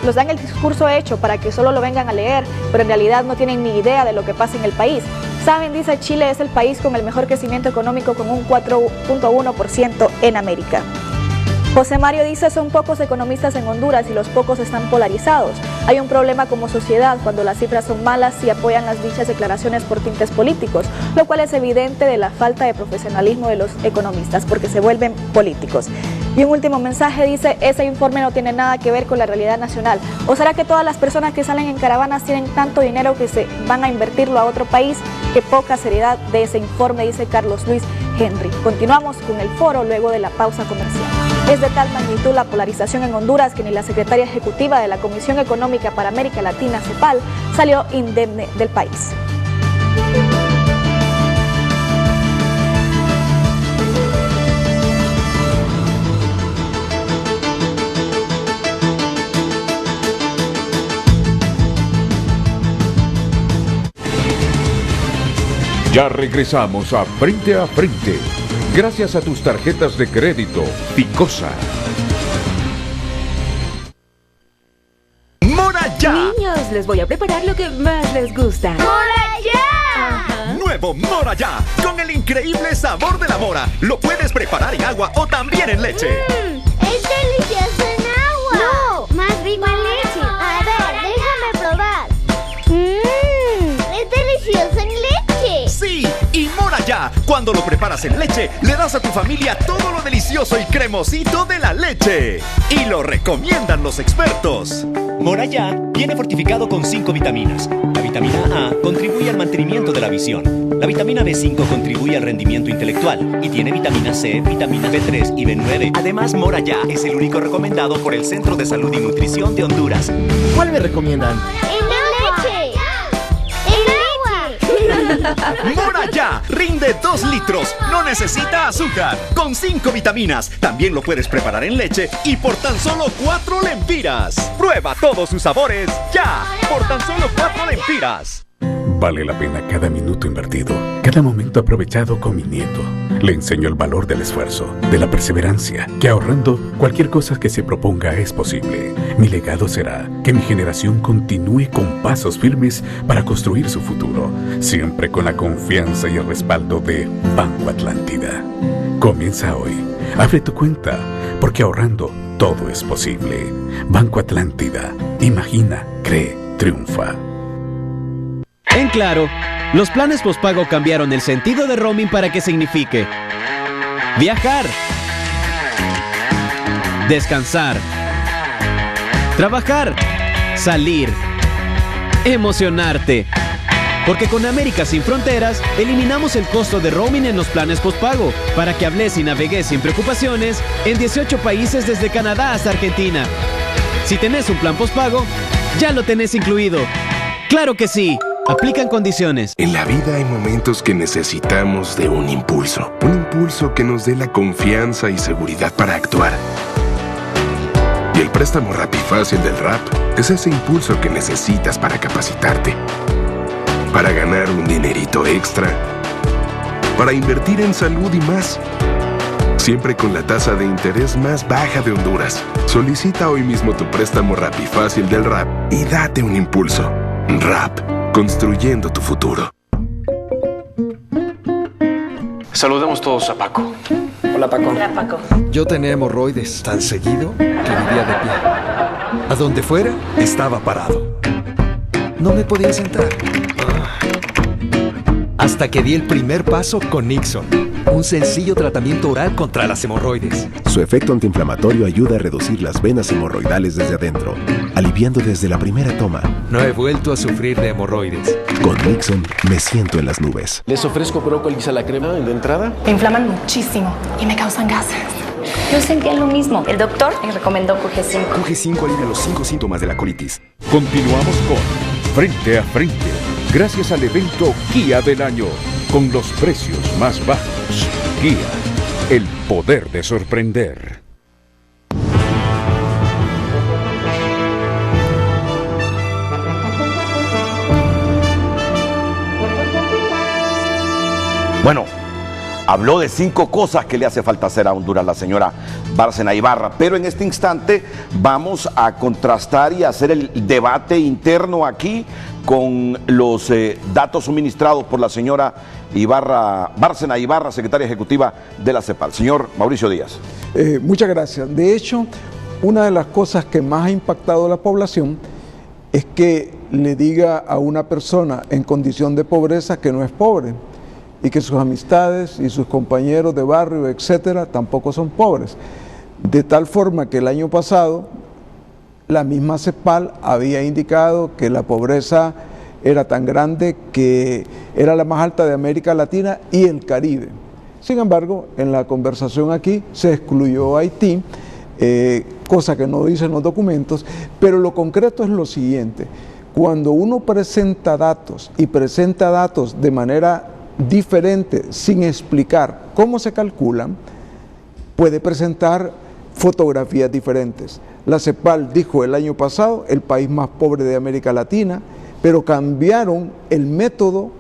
los dan el discurso hecho para que solo lo vengan a leer, pero en realidad no tienen ni idea de lo que pasa en el país. Saben, dice, Chile es el país con el mejor crecimiento económico, con un 4.1% en América. José Mario dice: son pocos economistas en Honduras y los pocos están polarizados. Hay un problema como sociedad cuando las cifras son malas y apoyan las dichas declaraciones por tintes políticos, lo cual es evidente de la falta de profesionalismo de los economistas, porque se vuelven políticos. Y un último mensaje dice: ese informe no tiene nada que ver con la realidad nacional. ¿O será que todas las personas que salen en caravanas tienen tanto dinero que se van a invertirlo a otro país? Qué poca seriedad de ese informe, dice Carlos Luis Henry. Continuamos con el foro luego de la pausa comercial. Es de tal magnitud la polarización en Honduras que ni la secretaria ejecutiva de la Comisión Económica para América Latina, CEPAL, salió indemne del país. Ya regresamos a Frente a Frente, gracias a tus tarjetas de crédito Picosa. ¡Mora ya! Niños, les voy a preparar lo que más les gusta. ¡Mora ya! Ajá. Nuevo Mora ya, con el increíble sabor de la mora. Lo puedes preparar en agua o también en leche. ¡Es delicioso en agua! No, más rico en leche. A ver, déjame probar. ¡Es delicioso en leche! Sí, y Mora ya, cuando lo preparas en leche, le das a tu familia todo lo delicioso y cremosito de la leche. Y lo recomiendan los expertos. Mora ya viene fortificado con 5 vitaminas. La vitamina A contribuye al mantenimiento de la visión. La vitamina B5 contribuye al rendimiento intelectual. Y tiene vitamina C, vitamina B3 y B9. Además, Mora ya es el único recomendado por el Centro de Salud y Nutrición de Honduras. ¿Cuál me recomiendan? ¡En leche! ¡En agua! Mora ya rinde 2 litros, no necesita azúcar, con 5 vitaminas. También lo puedes preparar en leche y por tan solo 4 lempiras. Prueba todos sus sabores ya, por tan solo 4 lempiras. Vale la pena cada minuto invertido, cada momento aprovechado con mi nieto. Le enseño el valor del esfuerzo, de la perseverancia, que ahorrando cualquier cosa que se proponga es posible. Mi legado será que mi generación continúe con pasos firmes para construir su futuro, siempre con la confianza y el respaldo de Banco Atlántida. Comienza hoy. Abre tu cuenta, porque ahorrando todo es posible. Banco Atlántida. Imagina, cree, triunfa. En Claro, los planes postpago cambiaron el sentido de roaming para que signifique viajar, descansar, trabajar, salir, emocionarte. Porque con América Sin Fronteras eliminamos el costo de roaming en los planes postpago para que hables y navegues sin preocupaciones en 18 países desde Canadá hasta Argentina. Si tenés un plan postpago, ya lo tenés incluido. ¡Claro que sí! Aplican condiciones. En la vida hay momentos que necesitamos de un impulso que nos dé la confianza y seguridad para actuar. Y el préstamo RappiFácil del Rap es ese impulso que necesitas para capacitarte, para ganar un dinerito extra, para invertir en salud y más. Siempre con la tasa de interés más baja de Honduras. Solicita hoy mismo tu préstamo RappiFácil del Rap y date un impulso. Rap, construyendo tu futuro. Saludemos todos a Paco. Hola, Paco. Hola, Paco. Yo tenía hemorroides tan seguido que vivía de pie. A donde fuera, estaba parado. No me podía sentar. Hasta que di el primer paso con Nixon, un sencillo tratamiento oral contra las hemorroides. Su efecto antiinflamatorio ayuda a reducir las venas hemorroidales desde adentro, aliviando desde la primera toma. No he vuelto a sufrir de hemorroides. Con Nixon me siento en las nubes. Les ofrezco brócolis a la crema de entrada. Me inflaman muchísimo y me causan gases. Yo sentía lo mismo. El doctor me recomendó QG5. QG5 alivia los 5 síntomas de la colitis. Continuamos con Frente a Frente, gracias al evento Kia del Año, con los precios más bajos. Kia, el poder de sorprender. Bueno, habló de 5 cosas que le hace falta hacer a Honduras la señora Bárcena Ibarra, pero en este instante vamos a contrastar y hacer el debate interno aquí con los datos suministrados por la señora Bárcena Ibarra, secretaria ejecutiva de la CEPAL. Señor Mauricio Díaz. Muchas gracias. De hecho, una de las cosas que más ha impactado a la población es que le diga a una persona en condición de pobreza que no es pobre, y que sus amistades y sus compañeros de barrio, etcétera, tampoco son pobres. De tal forma que el año pasado la misma CEPAL había indicado que la pobreza era tan grande que era la más alta de América Latina y el Caribe. Sin embargo, en la conversación aquí se excluyó Haití, cosa que no dicen los documentos, pero lo concreto es lo siguiente: cuando uno presenta datos y presenta datos de manera diferente, sin explicar cómo se calculan, puede presentar fotografías diferentes. La CEPAL dijo el año pasado el país más pobre de América Latina, pero cambiaron el método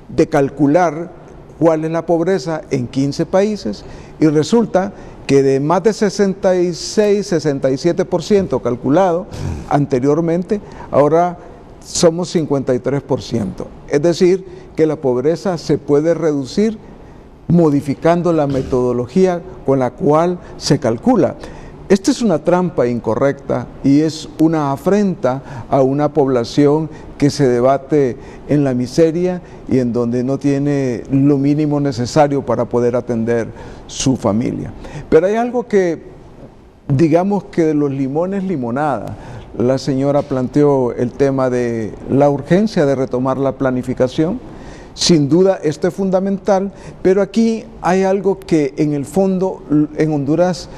de calcular cuál es la pobreza en 15 países y resulta que de más de 66, 67% calculado anteriormente, ahora somos 53%. Es decir, que la pobreza se puede reducir modificando la metodología con la cual se calcula. Esta es una trampa incorrecta y es una afrenta a una población que se debate en la miseria y en donde no tiene lo mínimo necesario para poder atender su familia. Pero hay algo que, digamos que de los limones limonada. La señora planteó el tema de la urgencia de retomar la planificación. Sin duda esto es fundamental, pero aquí hay algo que en el fondo en Honduras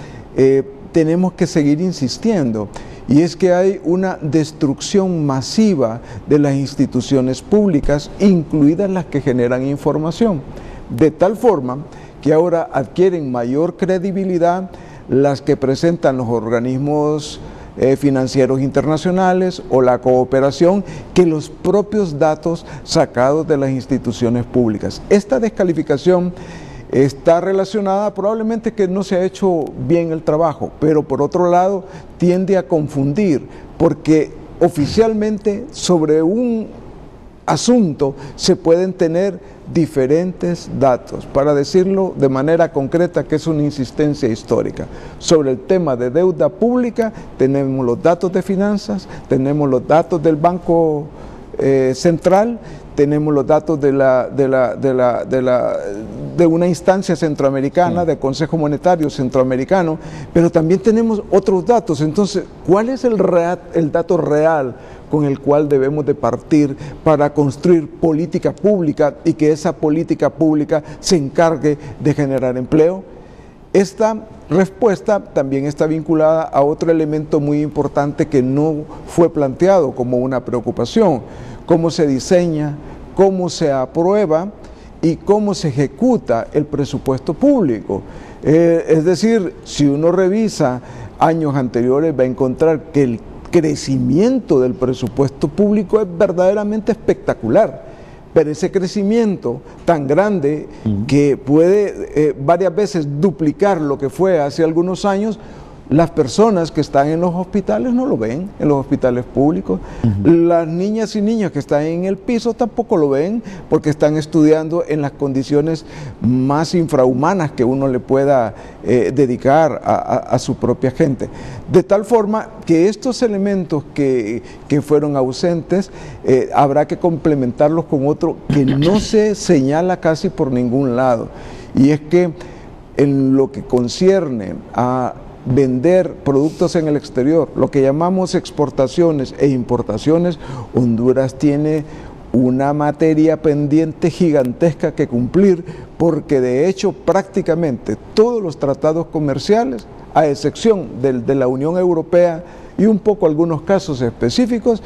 tenemos que seguir insistiendo, y es que hay una destrucción masiva de las instituciones públicas, incluidas las que generan información, de tal forma que ahora adquieren mayor credibilidad las que presentan los organismos financieros internacionales o la cooperación que los propios datos sacados de las instituciones públicas. Esta descalificación está relacionada probablemente que no se ha hecho bien el trabajo, pero por otro lado tiende a confundir, porque oficialmente sobre un asunto se pueden tener diferentes datos. Para decirlo de manera concreta, que es una insistencia histórica. Sobre el tema de deuda pública tenemos los datos de finanzas, tenemos los datos del Banco Central, tenemos los datos de una instancia centroamericana, del Consejo Monetario Centroamericano, pero también tenemos otros datos. Entonces, ¿cuál es el dato real con el cual debemos de partir para construir política pública y que esa política pública se encargue de generar empleo? Esta respuesta también está vinculada a otro elemento muy importante que no fue planteado como una preocupación: cómo se diseña, cómo se aprueba y cómo se ejecuta el presupuesto público. Es decir, si uno revisa años anteriores va a encontrar que el crecimiento del presupuesto público es verdaderamente espectacular, pero ese crecimiento tan grande que puede varias veces duplicar lo que fue hace algunos años, las personas que están en los hospitales no lo ven, en los hospitales públicos. Las niñas y niños que están en el piso tampoco lo ven, porque están estudiando en las condiciones más infrahumanas que uno le pueda dedicar a su propia gente. De tal forma que estos elementos que fueron ausentes, habrá que complementarlos con otro que no se señala casi por ningún lado, y es que en lo que concierne a vender productos en el exterior, lo que llamamos exportaciones e importaciones, Honduras tiene una materia pendiente gigantesca que cumplir, porque de hecho prácticamente todos los tratados comerciales, a excepción de la Unión Europea y un poco algunos casos específicos,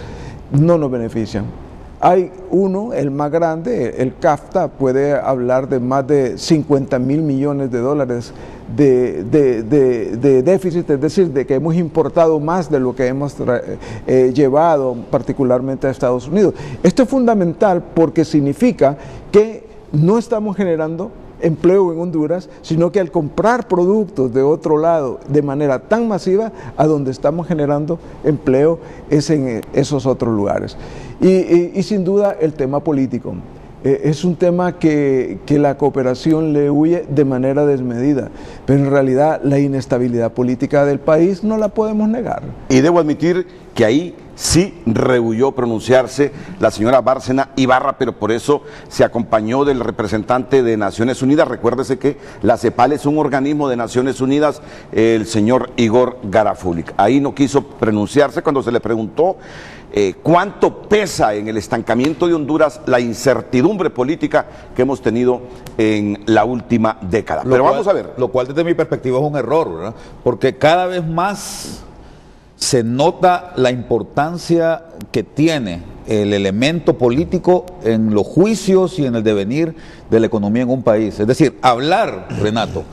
no nos benefician. Hay uno, el más grande, el CAFTA, puede hablar de más de 50,000 millones de dólares de déficit, es decir, de que hemos importado más de lo que hemos llevado particularmente a Estados Unidos. Esto es fundamental porque significa que no estamos generando empleo en Honduras, sino que al comprar productos de otro lado de manera tan masiva, a donde estamos generando empleo es en esos otros lugares. Y sin duda el tema político. Es un tema que la cooperación le huye de manera desmedida, pero en realidad la inestabilidad política del país no la podemos negar. Y debo admitir que ahí sí rehuyó pronunciarse la señora Bárcena Ibarra, pero por eso se acompañó del representante de Naciones Unidas. Recuérdese que la CEPAL es un organismo de Naciones Unidas, el señor Igor Garafulik. Ahí no quiso pronunciarse cuando se le preguntó cuánto pesa en el estancamiento de Honduras la incertidumbre política que hemos tenido en la última década. Pero vamos a ver. Lo cual desde mi perspectiva es un error, ¿verdad? Porque cada vez más se nota la importancia que tiene el elemento político en los juicios y en el devenir de la economía en un país. Es decir, hablar, Renato,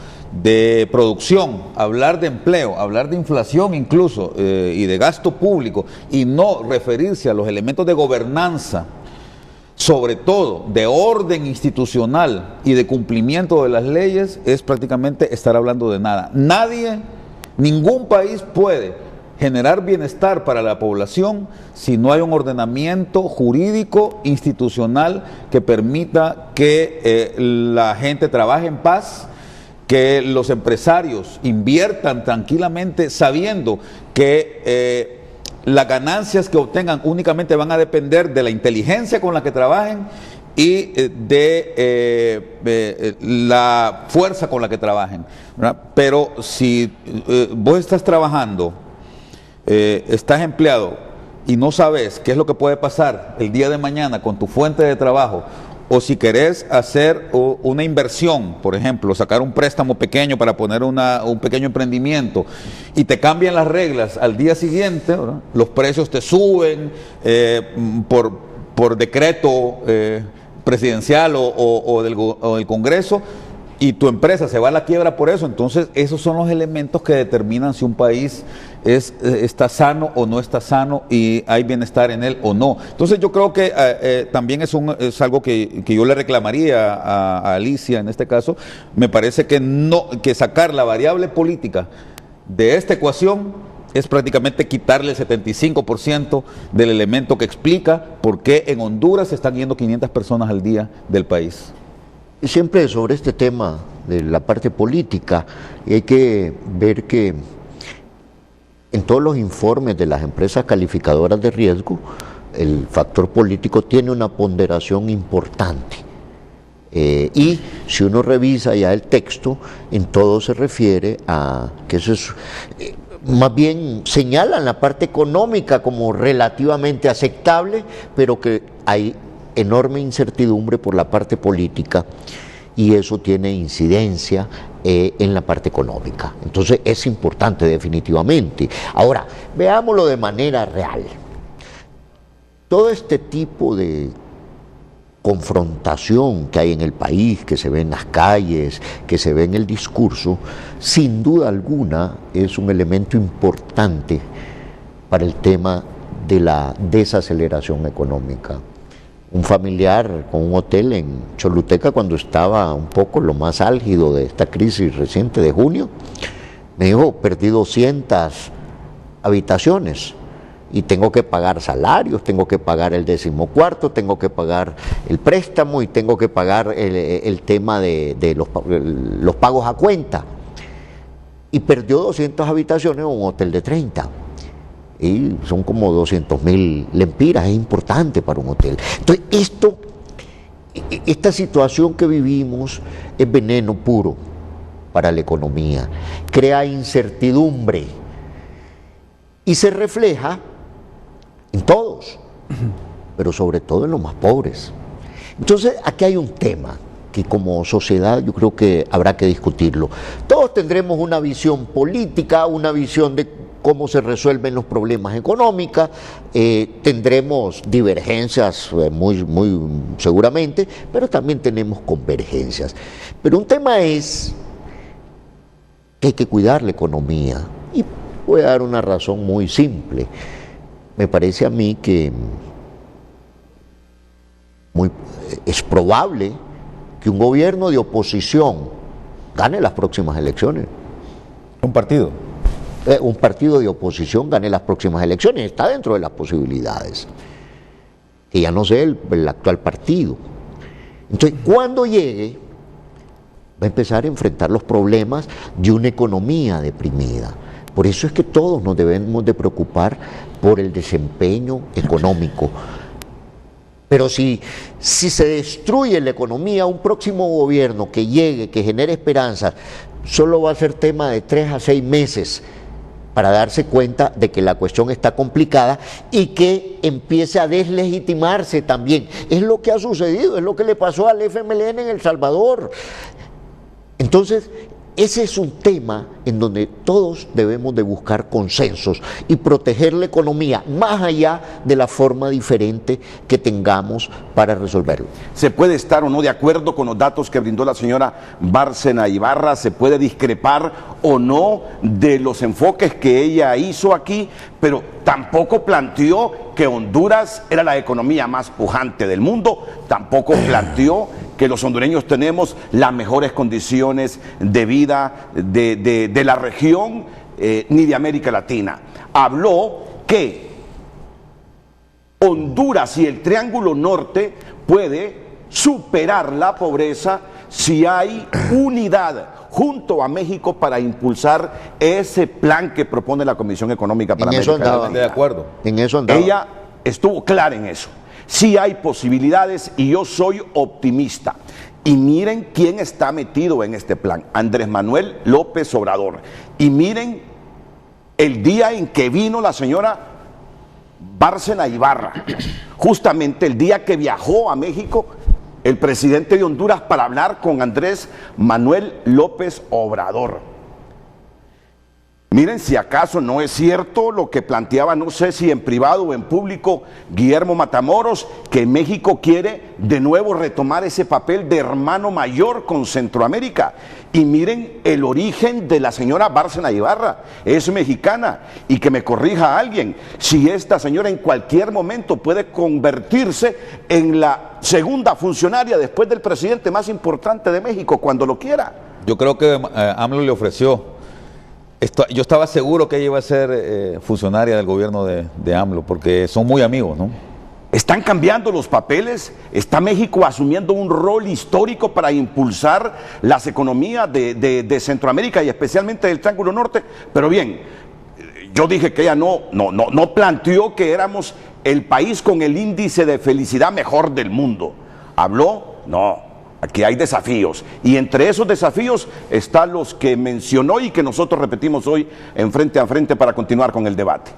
de producción, hablar de empleo, hablar de inflación incluso y de gasto público, y no referirse a los elementos de gobernanza, sobre todo de orden institucional y de cumplimiento de las leyes, es prácticamente estar hablando de nada. Ningún país puede generar bienestar para la población si no hay un ordenamiento jurídico, institucional, que permita que la gente trabaje en paz, que los empresarios inviertan tranquilamente sabiendo que las ganancias que obtengan únicamente van a depender de la inteligencia con la que trabajen y de la fuerza con la que trabajen, ¿verdad? Pero si vos estás trabajando, estás empleado y no sabes qué es lo que puede pasar el día de mañana con tu fuente de trabajo, o si querés hacer una inversión, por ejemplo, sacar un préstamo pequeño para poner un pequeño emprendimiento, y te cambian las reglas al día siguiente, ¿verdad? Los precios te suben por decreto presidencial o del Congreso, y tu empresa se va a la quiebra por eso. Entonces esos son los elementos que determinan si un país está sano o no está sano y hay bienestar en él o no. Entonces yo creo que también es algo que yo le reclamaría a Alicia en este caso. Me parece que sacar la variable política de esta ecuación es prácticamente quitarle el 75% del elemento que explica por qué en Honduras se están yendo 500 personas al día del país. Y siempre sobre este tema de la parte política, hay que ver que en todos los informes de las empresas calificadoras de riesgo, el factor político tiene una ponderación importante. Y si uno revisa ya el texto, en todo se refiere a que eso es, más bien señalan la parte económica como relativamente aceptable, pero que hay enorme incertidumbre por la parte política y eso tiene incidencia en la parte económica. Entonces es importante definitivamente. Ahora, veámoslo de manera real. Todo este tipo de confrontación que hay en el país, que se ve en las calles, que se ve en el discurso, sin duda alguna es un elemento importante para el tema de la desaceleración económica. Un familiar con un hotel en Choluteca, cuando estaba un poco lo más álgido de esta crisis reciente de junio, me dijo, perdí 200 habitaciones y tengo que pagar salarios, tengo que pagar el 14º, tengo que pagar el préstamo y tengo que pagar el tema de los pagos a cuenta. Y perdió 200 habitaciones en un hotel de 30. Y son como 200.000 lempiras, es importante para un hotel. Entonces esta situación que vivimos es veneno puro para la economía, crea incertidumbre y se refleja en todos, pero sobre todo en los más pobres. Entonces aquí hay un tema que como sociedad yo creo que habrá que discutirlo. Todos tendremos una visión política, una visión de cómo se resuelven los problemas económicos, tendremos divergencias muy seguramente, pero también tenemos convergencias. Pero un tema es que hay que cuidar la economía, y voy a dar una razón muy simple. Me parece a mí que es probable que un gobierno de oposición gane las próximas elecciones. ¿Un partido? Un partido de oposición gane las próximas elecciones, está dentro de las posibilidades, que ya no sé el actual partido. Entonces, cuando llegue, va a empezar a enfrentar los problemas de una economía deprimida. Por eso es que todos nos debemos de preocupar por el desempeño económico. Pero si se destruye la economía, un próximo gobierno que llegue, que genere esperanzas, solo va a ser tema de 3 a 6 meses para darse cuenta de que la cuestión está complicada y que empiece a deslegitimarse también. Es lo que ha sucedido, es lo que le pasó al FMLN en El Salvador. Entonces, ese es un tema en donde todos debemos de buscar consensos y proteger la economía más allá de la forma diferente que tengamos para resolverlo. Se puede estar o no de acuerdo con los datos que brindó la señora Bárcena Ibarra, se puede discrepar o no de los enfoques que ella hizo aquí, pero tampoco planteó que Honduras era la economía más pujante del mundo, tampoco planteó que los hondureños tenemos las mejores condiciones de vida de la región ni de América Latina. Habló que Honduras y el Triángulo Norte puede superar la pobreza si hay unidad junto a México para impulsar ese plan que propone la Comisión Económica para América Latina. De acuerdo. En eso andaba. Ella estuvo clara en eso. Sí hay posibilidades y yo soy optimista. Y miren quién está metido en este plan, Andrés Manuel López Obrador. Y miren el día en que vino la señora Bárcena Ibarra, justamente el día que viajó a México el presidente de Honduras para hablar con Andrés Manuel López Obrador. Miren, si acaso no es cierto lo que planteaba, no sé si en privado o en público, Guillermo Matamoros, que México quiere de nuevo retomar ese papel de hermano mayor con Centroamérica. Y miren el origen de la señora Bárcena Ibarra, es mexicana, y que me corrija alguien, si esta señora en cualquier momento puede convertirse en la segunda funcionaria después del presidente más importante de México, cuando lo quiera. Yo creo que AMLO le ofreció. Yo estaba seguro que ella iba a ser funcionaria del gobierno de AMLO, porque son muy amigos, ¿no? Están cambiando los papeles, está México asumiendo un rol histórico para impulsar las economías de Centroamérica y especialmente del Triángulo Norte. Pero bien, yo dije que ella no planteó que éramos el país con el índice de felicidad mejor del mundo. ¿Habló? No. Aquí hay desafíos, y entre esos desafíos están los que mencionó y que nosotros repetimos hoy en Frente a Frente para continuar con el debate.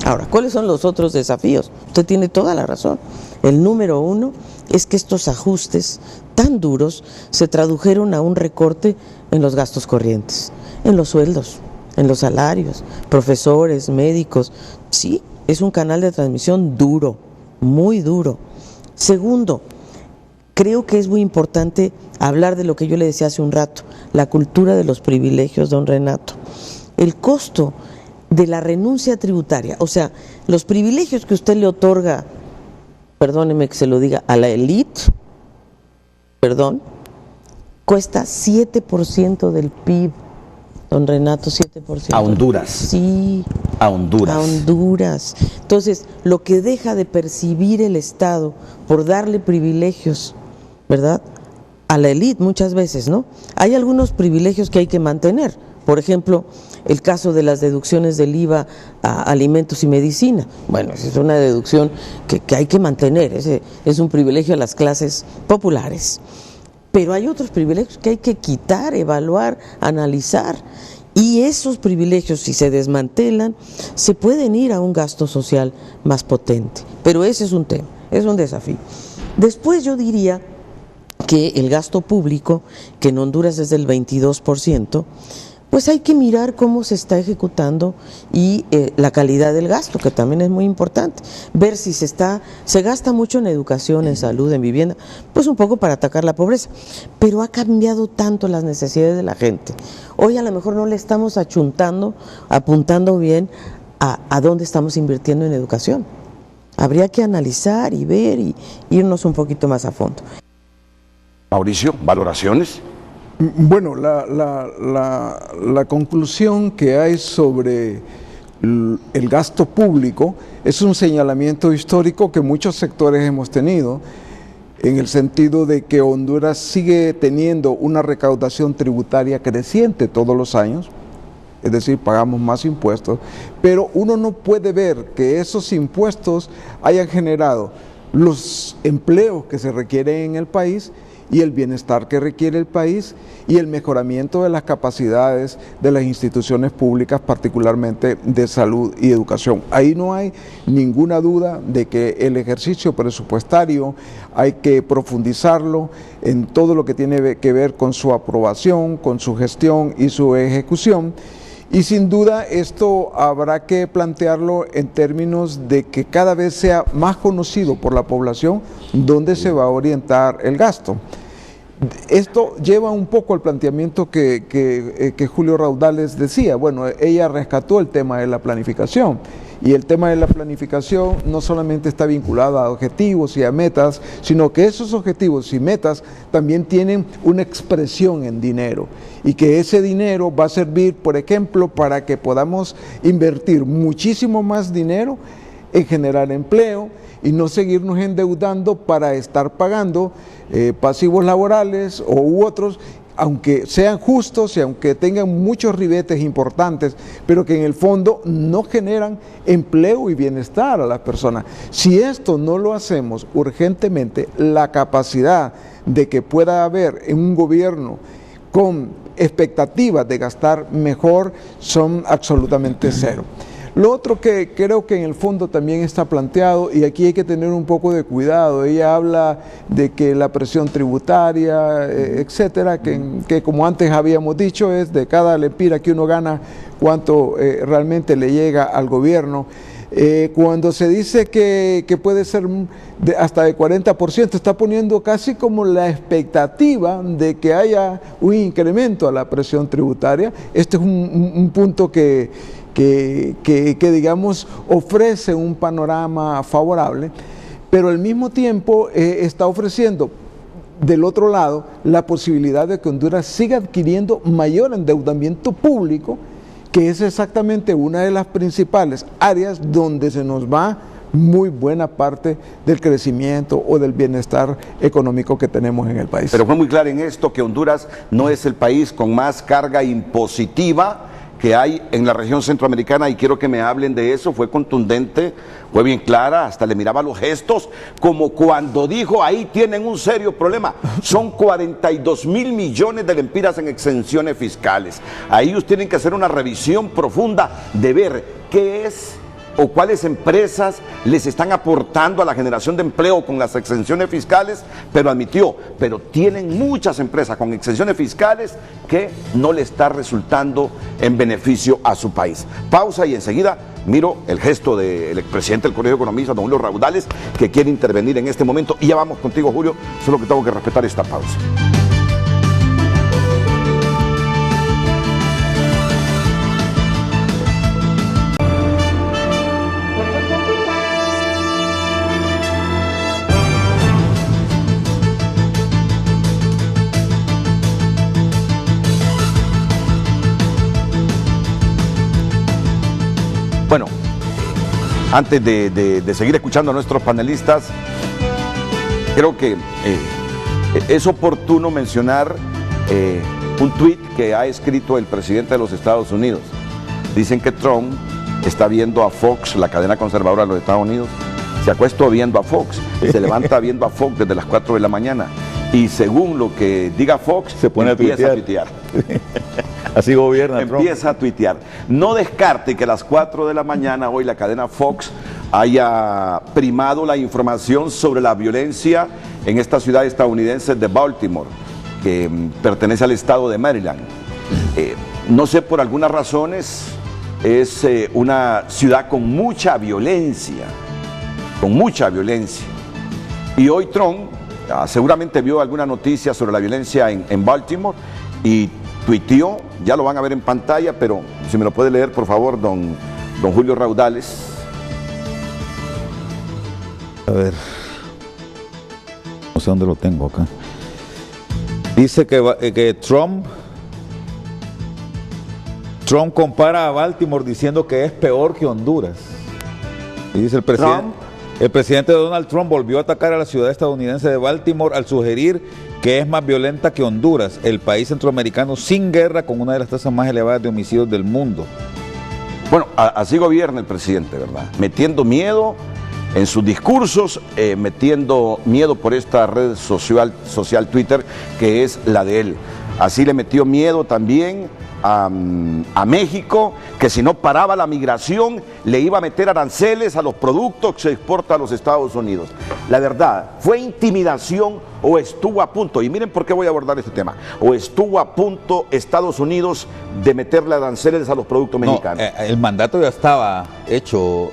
Ahora, ¿cuáles son los otros desafíos? Usted tiene toda la razón. El número uno es que estos ajustes tan duros se tradujeron a un recorte en los gastos corrientes, en los sueldos, en los salarios, profesores, médicos. Sí, es un canal de transmisión duro, muy duro. Segundo, creo que es muy importante hablar de lo que yo le decía hace un rato, la cultura de los privilegios, don Renato. El costo de la renuncia tributaria, o sea, los privilegios que usted le otorga, perdóneme que se lo diga, a la élite, cuesta 7% del PIB, don Renato, 7%. A Honduras. Sí. A Honduras. A Honduras. Entonces, lo que deja de percibir el Estado por darle privilegios, ¿verdad?, a la élite muchas veces, ¿no? Hay algunos privilegios que hay que mantener. Por ejemplo, el caso de las deducciones del IVA a alimentos y medicina. Bueno, esa es una deducción que hay que mantener, ese es un privilegio a las clases populares. Pero hay otros privilegios que hay que quitar, evaluar, analizar. Y esos privilegios, si se desmantelan, se pueden ir a un gasto social más potente. Pero ese es un tema, es un desafío. Después yo diría que el gasto público, que en Honduras es del 22%, pues hay que mirar cómo se está ejecutando y la calidad del gasto, que también es muy importante. Ver si se gasta mucho en educación, en salud, en vivienda, pues un poco para atacar la pobreza. Pero ha cambiado tanto las necesidades de la gente. Hoy a lo mejor no le estamos apuntando bien a dónde estamos invirtiendo en educación. Habría que analizar y ver y irnos un poquito más a fondo. Mauricio, ¿valoraciones? Bueno, la conclusión que hay sobre el gasto público es un señalamiento histórico que muchos sectores hemos tenido, en el sentido de que Honduras sigue teniendo una recaudación tributaria creciente todos los años, es decir, pagamos más impuestos, pero uno no puede ver que esos impuestos hayan generado los empleos que se requieren en el país y el bienestar que requiere el país y el mejoramiento de las capacidades de las instituciones públicas, particularmente de salud y educación. Ahí no hay ninguna duda de que el ejercicio presupuestario hay que profundizarlo en todo lo que tiene que ver con su aprobación, con su gestión y su ejecución. Y sin duda esto habrá que plantearlo en términos de que cada vez sea más conocido por la población dónde se va a orientar el gasto. Esto lleva un poco al planteamiento que Julio Raudales decía. Bueno, ella rescató el tema de la planificación, y el tema de la planificación no solamente está vinculado a objetivos y a metas, sino que esos objetivos y metas también tienen una expresión en dinero, y que ese dinero va a servir, por ejemplo, para que podamos invertir muchísimo más dinero en generar empleo y no seguirnos endeudando para estar pagando pasivos laborales u otros, aunque sean justos y aunque tengan muchos ribetes importantes, pero que en el fondo no generan empleo y bienestar a las personas. Si esto no lo hacemos urgentemente, la capacidad de que pueda haber en un gobierno con expectativas de gastar mejor son absolutamente cero. Lo otro que creo que en el fondo también está planteado, y aquí hay que tener un poco de cuidado, ella habla de que la presión tributaria, etcétera, que como antes habíamos dicho, es de cada lempira que uno gana, cuánto realmente le llega al gobierno. Cuando se dice que puede ser hasta de 40%, está poniendo casi como la expectativa de que haya un incremento a la presión tributaria. Este es un punto que digamos ofrece un panorama favorable, pero al mismo tiempo está ofreciendo del otro lado la posibilidad de que Honduras siga adquiriendo mayor endeudamiento público, que es exactamente una de las principales áreas donde se nos va muy buena parte del crecimiento o del bienestar económico que tenemos en el país. Pero fue muy claro en esto que Honduras no es el país con más carga impositiva que hay en la región centroamericana, y quiero que me hablen de eso. Fue contundente, fue bien clara, hasta le miraba los gestos, como cuando dijo, ahí tienen un serio problema, son 42 mil millones de lempiras en exenciones fiscales. Ahí ellos tienen que hacer una revisión profunda de ver qué es o cuáles empresas les están aportando a la generación de empleo con las exenciones fiscales, pero admitió, pero tienen muchas empresas con exenciones fiscales que no le está resultando en beneficio a su país. Pausa y enseguida miro el gesto del expresidente del Colegio de Economistas, don Julio Raudales, que quiere intervenir en este momento, y ya vamos contigo, Julio, solo que tengo que respetar esta pausa. Bueno, antes de seguir escuchando a nuestros panelistas, creo que es oportuno mencionar un tuit que ha escrito el presidente de los Estados Unidos. Dicen que Trump está viendo a Fox, la cadena conservadora de los Estados Unidos, se acuesta viendo a Fox, se levanta viendo a Fox desde las 4 de la mañana, y según lo que diga Fox, se pone empieza a tuitear. Así gobierna Trump. Empieza a tuitear. No descarte que a las 4 de la mañana hoy la cadena Fox haya primado la información sobre la violencia en esta ciudad estadounidense de Baltimore, que pertenece al estado de Maryland. No sé, por algunas razones, es una ciudad con mucha violencia, Y hoy Trump seguramente vio alguna noticia sobre la violencia en Baltimore y tuiteó, ya lo van a ver en pantalla, pero si me lo puede leer, por favor, don Julio Raudales. A ver, no sé dónde lo tengo acá. Dice que Trump compara a Baltimore diciendo que es peor que Honduras. Y dice el presidente Donald Trump volvió a atacar a la ciudad estadounidense de Baltimore al sugerir que es más violenta que Honduras, el país centroamericano sin guerra con una de las tasas más elevadas de homicidios del mundo. Bueno, así gobierna el presidente, ¿verdad? Metiendo miedo en sus discursos, metiendo miedo por esta red social Twitter, que es la de él. Así le metió miedo también a México, que si no paraba la migración le iba a meter aranceles a los productos que se exportan a los Estados Unidos. La verdad, ¿fue intimidación o estuvo a punto? Y miren por qué voy a abordar este tema. ¿O estuvo a punto Estados Unidos de meterle aranceles a los productos mexicanos? El mandato ya estaba hecho,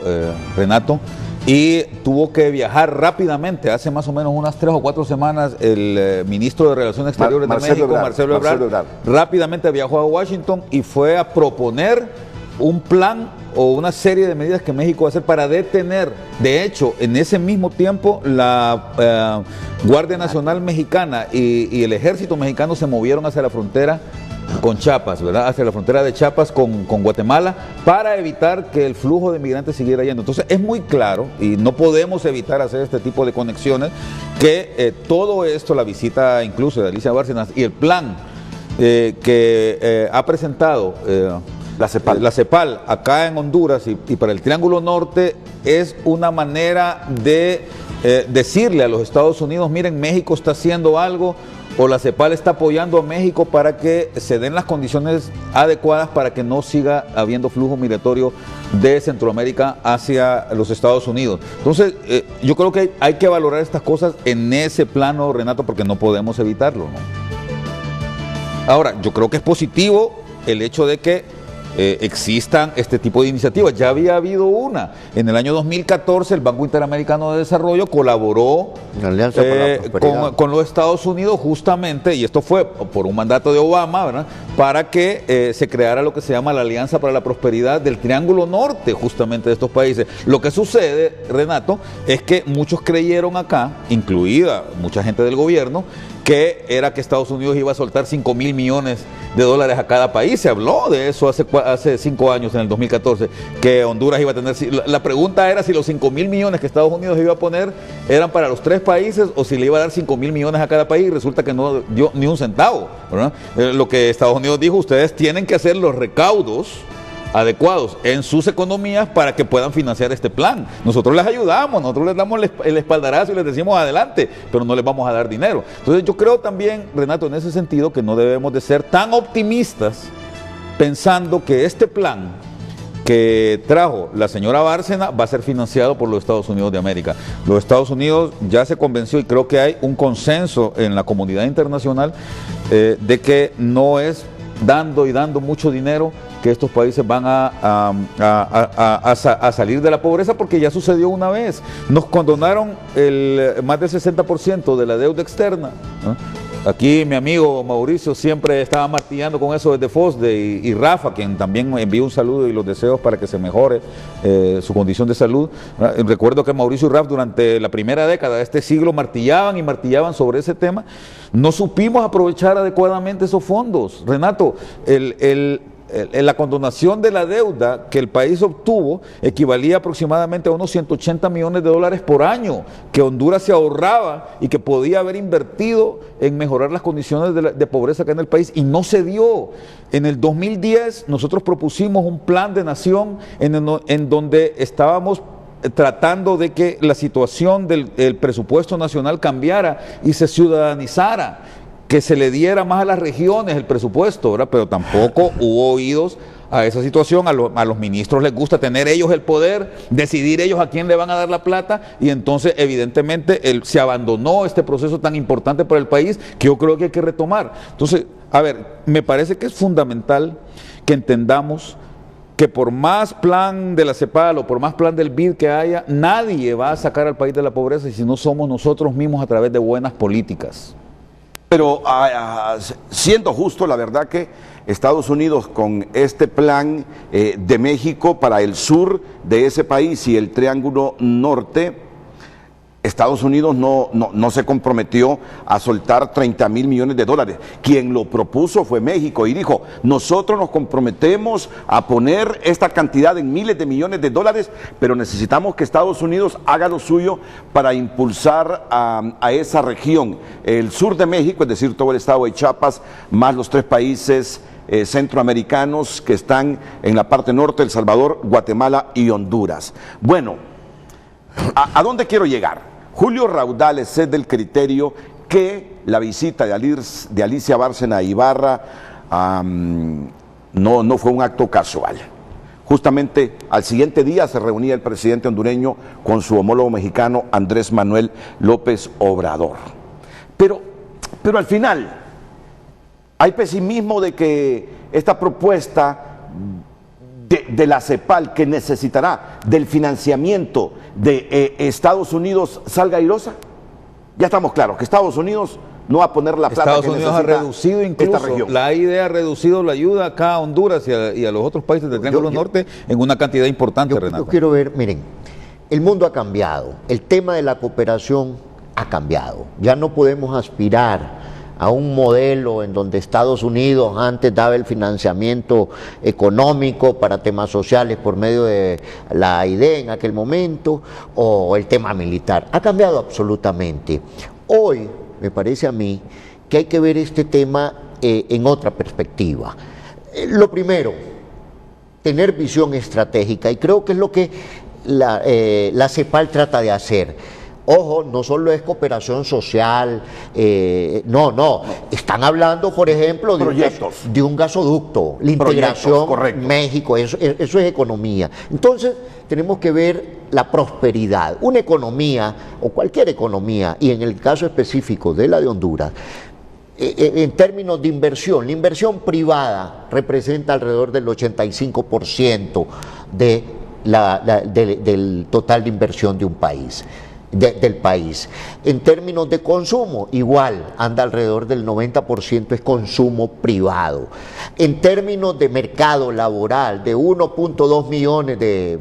Renato, y tuvo que viajar rápidamente. Hace más o menos unas 3 o 4 semanas el ministro de Relaciones Exteriores de México, Marcelo Ebrard, rápidamente viajó a Washington y fue a proponer un plan o una serie de medidas que México va a hacer para detener. De hecho, en ese mismo tiempo la Guardia Nacional Mexicana y el Ejército Mexicano se movieron hacia la frontera con Chiapas, ¿verdad? Hacia la frontera de Chiapas con Guatemala, para evitar que el flujo de migrantes siguiera yendo. Entonces es muy claro, y no podemos evitar hacer este tipo de conexiones, que todo esto, la visita incluso de Alicia Bárcenas y el plan que ha presentado la CEPAL acá en Honduras y para el Triángulo Norte, es una manera de decirle a los Estados Unidos: miren, México está haciendo algo o la CEPAL está apoyando a México para que se den las condiciones adecuadas para que no siga habiendo flujo migratorio de Centroamérica hacia los Estados Unidos. Entonces, yo creo que hay que valorar estas cosas en ese plano, Renato, porque no podemos evitarlo, ¿no? Ahora, yo creo que es positivo el hecho de que existan este tipo de iniciativas. Ya había habido una. En el año 2014 el Banco Interamericano de Desarrollo colaboró con los Estados Unidos justamente, y esto fue por un mandato de Obama, ¿verdad?, para que se creara lo que se llama la Alianza para la Prosperidad del Triángulo Norte, justamente de estos países. Lo que sucede, Renato, es que muchos creyeron acá, incluida mucha gente del gobierno, que era que Estados Unidos iba a soltar $5,000 millones a cada país. Se habló de eso hace 5 años, en el 2014, que Honduras iba a tener... La pregunta era si los $5,000 millones que Estados Unidos iba a poner eran para los 3 países o si le iba a dar $5,000 millones a cada país. Resulta que no dio ni un centavo, ¿verdad? Lo que Estados Unidos dijo, ustedes tienen que hacer los recaudos adecuados en sus economías para que puedan financiar este plan. Nosotros les ayudamos, nosotros les damos el espaldarazo y les decimos adelante, pero no les vamos a dar dinero. Entonces yo creo también, Renato, en ese sentido, que no debemos de ser tan optimistas pensando que este plan que trajo la señora Bárcena va a ser financiado por los Estados Unidos de América. Los Estados Unidos ya se convenció, y creo que hay un consenso en la comunidad internacional de que no es dando mucho dinero que estos países van a salir de la pobreza, porque ya sucedió una vez. Nos condonaron más del 60% de la deuda externa, ¿no? Aquí mi amigo Mauricio siempre estaba martillando con eso desde FOSDE, y Rafa, quien también envió un saludo y los deseos para que se mejore su condición de salud. Recuerdo que Mauricio y Rafa durante la primera década de este siglo martillaban sobre ese tema. No supimos aprovechar adecuadamente esos fondos. Renato, la condonación de la deuda que el país obtuvo equivalía aproximadamente a unos $180 millones por año que Honduras se ahorraba y que podía haber invertido en mejorar las condiciones de pobreza acá en el país, y no se dio. En el 2010 nosotros propusimos un plan de nación en donde estábamos tratando de que la situación del presupuesto nacional cambiara y se ciudadanizara, que se le diera más a las regiones el presupuesto, ¿verdad? Pero tampoco hubo oídos a esa situación. A los ministros les gusta tener ellos el poder, decidir ellos a quién le van a dar la plata, y entonces evidentemente se abandonó este proceso tan importante para el país, que yo creo que hay que retomar. Entonces, a ver, me parece que es fundamental que entendamos que por más plan de la CEPAL o por más plan del BID que haya, nadie va a sacar al país de la pobreza si no somos nosotros mismos a través de buenas políticas. Pero siendo justo, la verdad que Estados Unidos, con este plan de México para el sur de ese país y el Triángulo Norte, Estados Unidos no se comprometió a soltar $30,000 millones. Quien lo propuso fue México, y dijo: nosotros nos comprometemos a poner esta cantidad en miles de millones de dólares, pero necesitamos que Estados Unidos haga lo suyo para impulsar a esa región, el sur de México, es decir, todo el estado de Chiapas, más los 3 países centroamericanos que están en la parte norte: El Salvador, Guatemala y Honduras. Bueno, ¿a dónde quiero llegar? Julio Raudales es del criterio que la visita de Alicia Bárcena a Ibarra no fue un acto casual. Justamente al siguiente día se reunía el presidente hondureño con su homólogo mexicano Andrés Manuel López Obrador. Pero al final hay pesimismo de que esta propuesta de la CEPAL, que necesitará del financiamiento de Estados Unidos, salga airosa. Ya estamos claros que Estados Unidos no va a poner la plata que necesita. Estados Unidos ha reducido incluso, la AID ha reducido la ayuda acá a Honduras y a los otros países del Triángulo Norte en una cantidad importante, Renato. Yo quiero ver, miren, el mundo ha cambiado, el tema de la cooperación ha cambiado. Ya no podemos aspirar a un modelo en donde Estados Unidos antes daba el financiamiento económico para temas sociales por medio de la AID en aquel momento, o el tema militar. Ha cambiado absolutamente. Hoy, me parece a mí, que hay que ver este tema en otra perspectiva. Lo primero, tener visión estratégica, y creo que es lo que la CEPAL trata de hacer. Ojo, no solo es cooperación social, no. Están hablando, por ejemplo, de un gasoducto, la integración México, eso es economía. Entonces, tenemos que ver la prosperidad. Una economía, o cualquier economía, y en el caso específico de la de Honduras, en términos de inversión, la inversión privada representa alrededor del 85% del total de inversión de un país. Del país. En términos de consumo, igual, anda alrededor del 90% es consumo privado. En términos de mercado laboral, de 1.2 millones de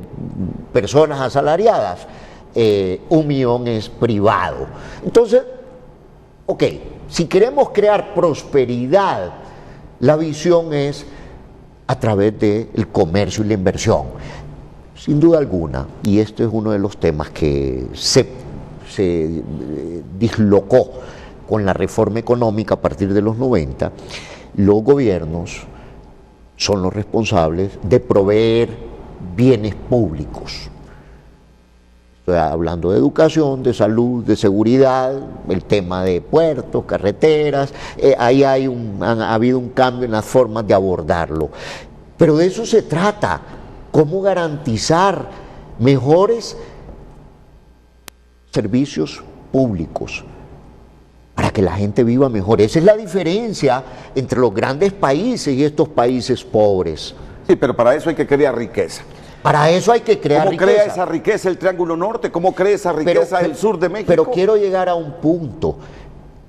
personas asalariadas, 1 millón es privado. Entonces, ok, si queremos crear prosperidad, la visión es a través del comercio y la inversión. Sin duda alguna, y este es uno de los temas que se dislocó con la reforma económica a partir de los 90, los gobiernos son los responsables de proveer bienes públicos. Estoy hablando de educación, de salud, de seguridad, el tema de puertos, carreteras, ahí ha habido un cambio en las formas de abordarlo. Pero de eso se trata. ¿Cómo garantizar mejores servicios públicos para que la gente viva mejor? Esa es la diferencia entre los grandes países y estos países pobres. Sí, pero para eso hay que crear riqueza. Para eso hay que crear riqueza. ¿Cómo crea esa riqueza el Triángulo Norte? ¿Cómo crea esa riqueza el sur de México? Pero quiero llegar a un punto.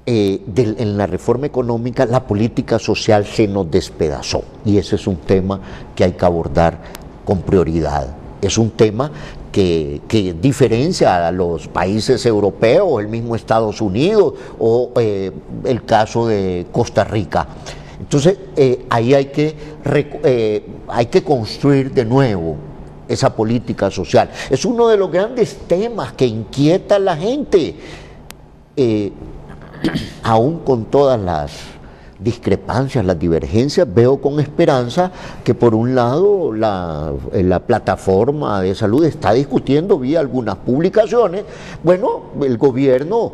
En la reforma económica la política social se nos despedazó y ese es un tema que hay que abordar con prioridad. Es un tema que diferencia a los países europeos, el mismo Estados Unidos o el caso de Costa Rica. Entonces, ahí hay que construir de nuevo esa política social. Es uno de los grandes temas que inquieta a la gente, aún con todas las discrepancias, las divergencias, veo con esperanza que por un lado la plataforma de salud está discutiendo vía algunas publicaciones. Bueno, el gobierno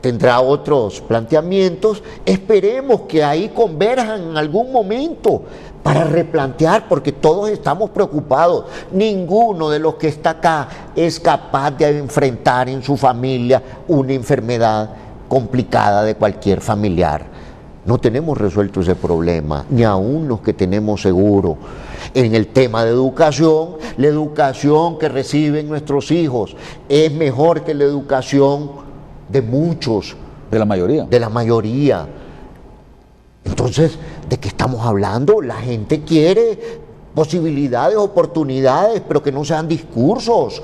tendrá otros planteamientos, esperemos que ahí converjan en algún momento para replantear, porque todos estamos preocupados. Ninguno de los que está acá es capaz de enfrentar en su familia una enfermedad complicada de cualquier familiar. No tenemos resuelto ese problema, ni aún los que tenemos seguro. En el tema de educación, la educación que reciben nuestros hijos es mejor que la educación de muchos. De la mayoría. De la mayoría. Entonces, ¿de qué estamos hablando? La gente quiere posibilidades, oportunidades, pero que no sean discursos.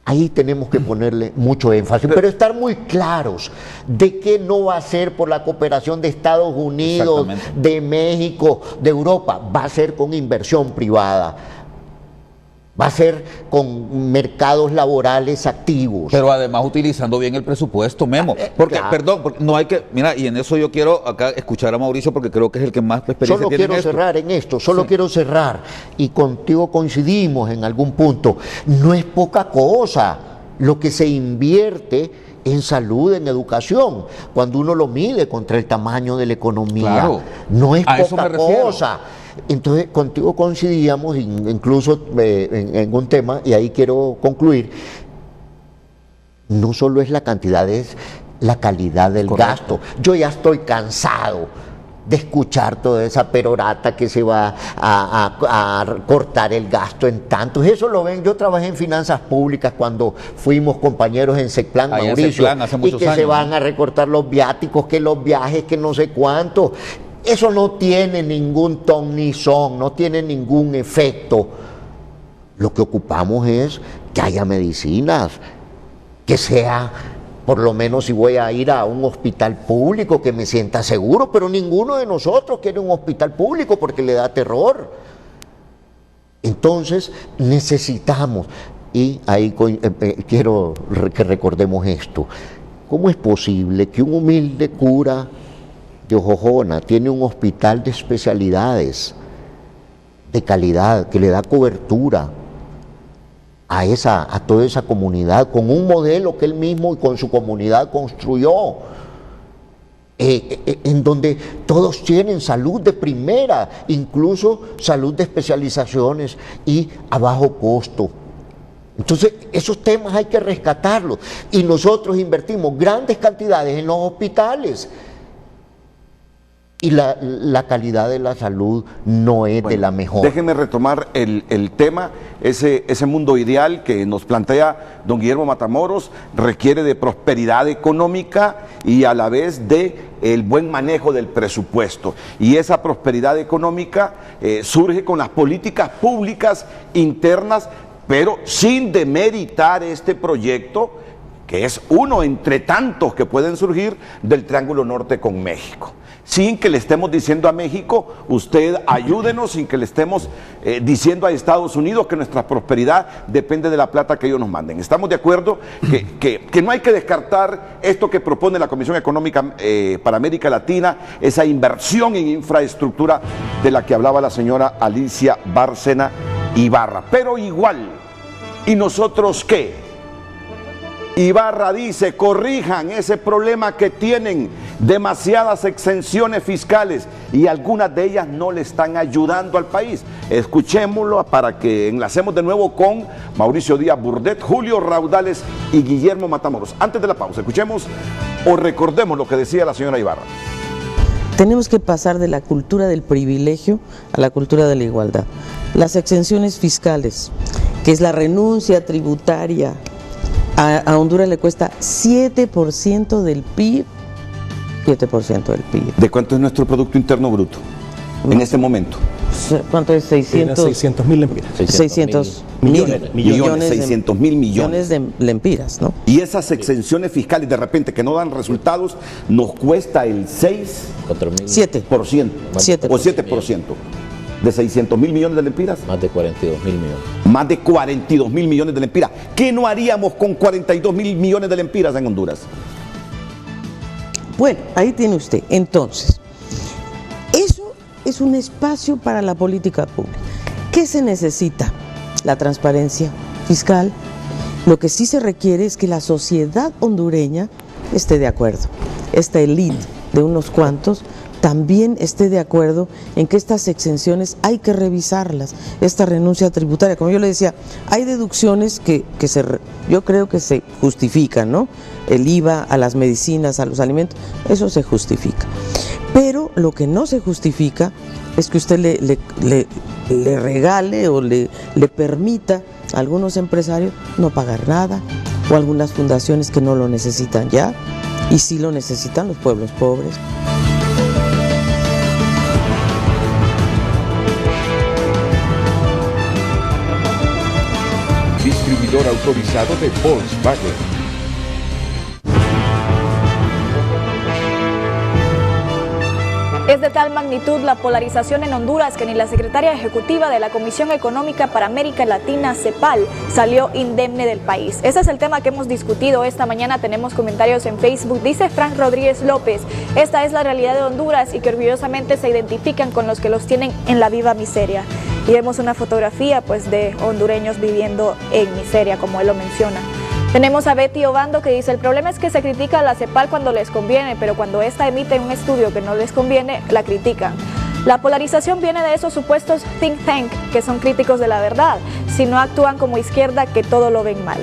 Ahí tenemos que ponerle mucho énfasis, pero estar muy claros de que no va a ser por la cooperación de Estados Unidos, de México, de Europa, va a ser con inversión privada, va a ser con mercados laborales activos. Pero además utilizando bien el presupuesto, Memo. Porque, perdón, porque no hay que, mira, y en eso yo quiero acá escuchar a Mauricio porque creo que es el que más experiencia tiene en esto. Solo quiero cerrar, y contigo coincidimos en algún punto. No es poca cosa lo que se invierte en salud, en educación, cuando uno lo mide contra el tamaño de la economía. Claro, no es poca cosa. Entonces, contigo coincidíamos, incluso en un tema, y ahí quiero concluir, no solo es la cantidad, es la calidad del gasto. Yo ya estoy cansado de escuchar toda esa perorata que se va a cortar el gasto en tantos. Eso lo ven, yo trabajé en finanzas públicas cuando fuimos compañeros en Secplan, Mauricio, y que se van a recortar los viáticos, que los viajes, que no sé cuánto. Eso no tiene ningún ton ni son, no tiene ningún efecto. Lo que ocupamos es que haya medicinas, que sea, por lo menos si voy a ir a un hospital público, que me sienta seguro, pero ninguno de nosotros quiere un hospital público porque le da terror. Entonces necesitamos, y ahí quiero que recordemos esto, ¿cómo es posible que un humilde cura de Ojojona tiene un hospital de especialidades de calidad, que le da cobertura a toda esa comunidad con un modelo que él mismo y con su comunidad construyó, en donde todos tienen salud de primera, incluso salud de especializaciones y a bajo costo. Entonces, esos temas hay que rescatarlos, y nosotros invertimos grandes cantidades en los hospitales, y la calidad de la salud no es de la mejor. Déjenme retomar el tema, ese mundo ideal que nos plantea don Guillermo Matamoros requiere de prosperidad económica y a la vez de el buen manejo del presupuesto. Y esa prosperidad económica surge con las políticas públicas internas, pero sin demeritar este proyecto, que es uno entre tantos que pueden surgir del Triángulo Norte con México. Sin que le estemos diciendo a México, usted ayúdenos, sin que le estemos diciendo a Estados Unidos que nuestra prosperidad depende de la plata que ellos nos manden. Estamos de acuerdo que no hay que descartar esto que propone la Comisión Económica para América Latina, esa inversión en infraestructura de la que hablaba la señora Alicia Bárcena Ibarra. Pero igual, ¿y nosotros qué? Ibarra dice, corrijan ese problema que tienen, demasiadas exenciones fiscales y algunas de ellas no le están ayudando al país. Escuchémoslo para que enlacemos de nuevo con Mauricio Díaz Burdet, Julio Raudales y Guillermo Matamoros. Antes de la pausa, escuchemos o recordemos lo que decía la señora Ibarra. Tenemos que pasar de la cultura del privilegio a la cultura de la igualdad. Las exenciones fiscales, que es la renuncia tributaria, a Honduras le cuesta 7% del PIB, 7% del PIB. ¿De cuánto es nuestro Producto Interno Bruto en este momento? ¿Cuánto es? 600.000 lempiras. 600 mil millones de lempiras, ¿no? Y esas exenciones fiscales de repente que no dan resultados nos cuesta el 7% o 7%. ¿De 600.000 millones de lempiras? Más de 42.000 millones. Más de 42.000 millones de lempiras. ¿Qué no haríamos con 42.000 millones de lempiras en Honduras? Bueno, ahí tiene usted. Entonces, eso es un espacio para la política pública. ¿Qué se necesita? La transparencia fiscal. Lo que sí se requiere es que la sociedad hondureña esté de acuerdo. Esta élite de unos cuantos también esté de acuerdo en que estas exenciones hay que revisarlas, esta renuncia tributaria. Como yo le decía, hay deducciones que yo creo que se justifican, ¿no? El IVA a las medicinas, a los alimentos, eso se justifica. Pero lo que no se justifica es que usted le regale o le permita a algunos empresarios no pagar nada, o algunas fundaciones que no lo necesitan ya, y sí lo necesitan los pueblos pobres. Distribuidor autorizado de Volkswagen. Es de tal magnitud la polarización en Honduras que ni la secretaria ejecutiva de la Comisión Económica para América Latina, CEPAL, salió indemne del país. Ese es el tema que hemos discutido esta mañana. Tenemos comentarios en Facebook. Dice Frank Rodríguez López, esta es la realidad de Honduras y que orgullosamente se identifican con los que los tienen en la viva miseria. Y vemos una fotografía pues de hondureños viviendo en miseria, como él lo menciona. Tenemos a Betty Obando que dice, el problema es que se critica a la CEPAL cuando les conviene, pero cuando esta emite un estudio que no les conviene, la critican. La polarización viene de esos supuestos think tank que son críticos de la verdad, si no actúan como izquierda que todo lo ven mal.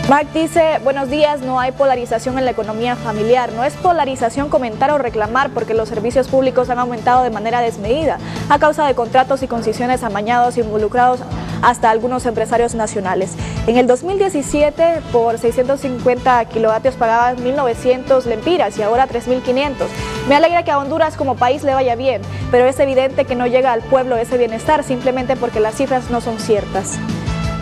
Mark dice, buenos días, no hay polarización en la economía familiar, no es polarización comentar o reclamar porque los servicios públicos han aumentado de manera desmedida a causa de contratos y concesiones amañados involucrados hasta algunos empresarios nacionales. En el 2017 por 650 kilovatios pagaban 1.900 lempiras y ahora 3.500. Me alegra que a Honduras como país le vaya bien, pero es evidente que no llega al pueblo ese bienestar simplemente porque las cifras no son ciertas.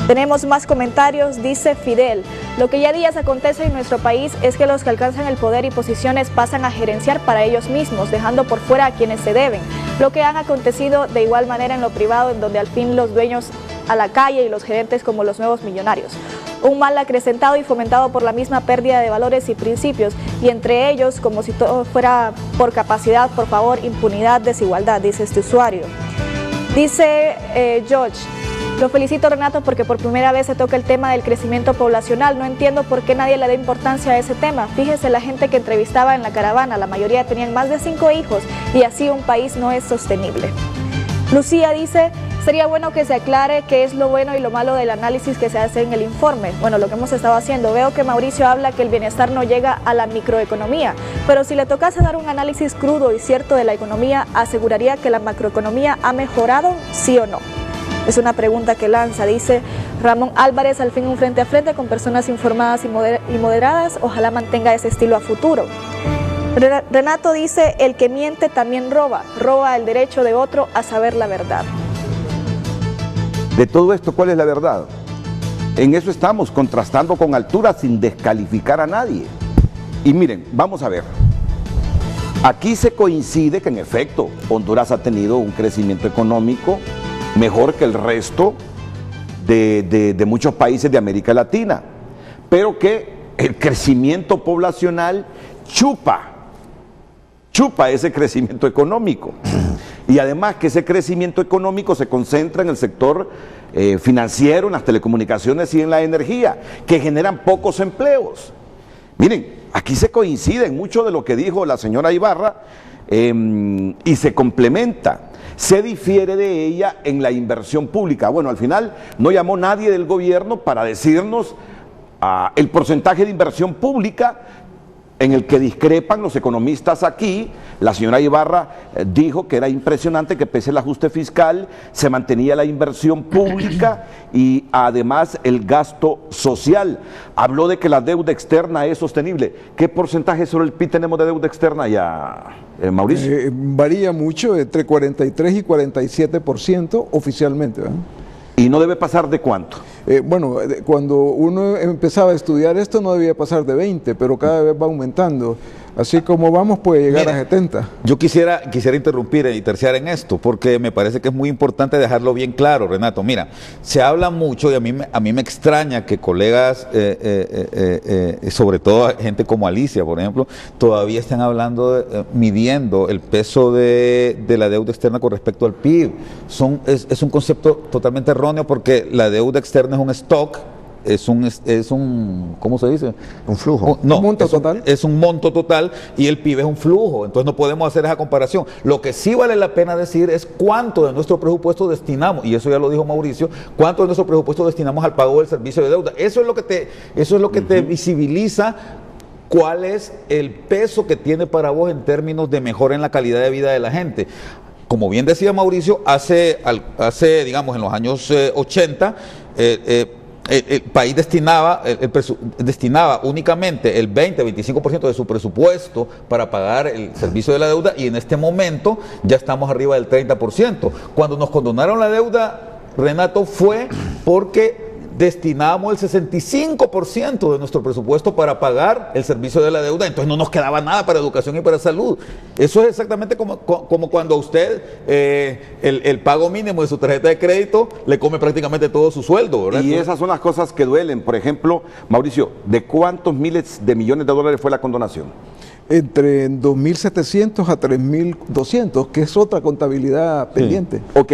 Tenemos más comentarios, dice Fidel. Lo que ya días acontece en nuestro país es que los que alcanzan el poder y posiciones pasan a gerenciar para ellos mismos, dejando por fuera a quienes se deben. Lo que han acontecido de igual manera en lo privado, en donde al fin los dueños a la calle y los gerentes como los nuevos millonarios. Un mal acrecentado y fomentado por la misma pérdida de valores y principios, y entre ellos, como si todo fuera por capacidad, por favor, impunidad, desigualdad, dice este usuario. Dice George, Lo felicito, Renato, porque por primera vez se toca el tema del crecimiento poblacional. No entiendo por qué nadie le da importancia a ese tema. Fíjese la gente que entrevistaba en la caravana, la mayoría tenían más de 5 hijos y así un país no es sostenible. Lucía dice, sería bueno que se aclare qué es lo bueno y lo malo del análisis que se hace en el informe. Bueno, lo que hemos estado haciendo. Veo que Mauricio habla que el bienestar no llega a la microeconomía, pero si le tocase dar un análisis crudo y cierto de la economía, ¿aseguraría que la macroeconomía ha mejorado, sí o no? Es una pregunta que lanza, dice Ramón Álvarez, al fin un frente a frente con personas informadas y moderadas, ojalá mantenga ese estilo a futuro. Renato dice, el que miente también roba el derecho de otro a saber la verdad. De todo esto, ¿cuál es la verdad? En eso estamos, contrastando con altura sin descalificar a nadie. Y miren, vamos a ver. Aquí se coincide que en efecto Honduras ha tenido un crecimiento económico mejor que el resto de muchos países de América Latina, pero que el crecimiento poblacional chupa ese crecimiento económico. Y además que ese crecimiento económico se concentra en el sector financiero, en las telecomunicaciones y en la energía, que generan pocos empleos. Miren, aquí se coincide en mucho de lo que dijo la señora Ibarra y se complementa. Se difiere de ella en la inversión pública. Bueno, al final no llamó nadie del gobierno para decirnos el porcentaje de inversión pública en el que discrepan los economistas aquí. La señora Ibarra dijo que era impresionante que pese al ajuste fiscal se mantenía la inversión pública y además el gasto social. Habló de que la deuda externa es sostenible. ¿Qué porcentaje sobre el PIB tenemos de deuda externa ya, Mauricio? Varía mucho, entre 43 y 47% oficialmente, ¿verdad? ¿Y no debe pasar de cuánto? Bueno, cuando uno empezaba a estudiar esto no debía pasar de 20, pero cada vez va aumentando. Así como vamos puede llegar a 70. Yo quisiera interrumpir y terciar en esto, porque me parece que es muy importante dejarlo bien claro, Renato. Mira, se habla mucho y a mí me extraña que colegas, sobre todo gente como Alicia, por ejemplo, todavía estén hablando, midiendo el peso de la deuda externa con respecto al PIB. Es un concepto totalmente erróneo porque la deuda externa es un stock. Es un ¿cómo se dice? Un flujo. ¿Un monto total? Es un monto total y el PIB es un flujo, entonces no podemos hacer esa comparación. Lo que sí vale la pena decir es cuánto de nuestro presupuesto destinamos, y eso ya lo dijo Mauricio, cuánto de nuestro presupuesto destinamos al pago del servicio de deuda. Eso es lo que te visibiliza cuál es el peso que tiene para vos en términos de mejora en la calidad de vida de la gente. Como bien decía Mauricio, hace digamos, en los años 80, el país destinaba únicamente el 20-25% de su presupuesto para pagar el servicio de la deuda, y en este momento ya estamos arriba del 30%. Cuando nos condonaron la deuda, Renato, fue porque destinamos el 65% de nuestro presupuesto para pagar el servicio de la deuda, entonces no nos quedaba nada para educación y para salud. Eso es exactamente como cuando a usted el pago mínimo de su tarjeta de crédito le come prácticamente todo su sueldo, ¿verdad? Y esas son las cosas que duelen. Por ejemplo, Mauricio, ¿de cuántos miles de millones de dólares fue la condonación? Entre 2.700 a 3.200, que es otra contabilidad pendiente. Ok.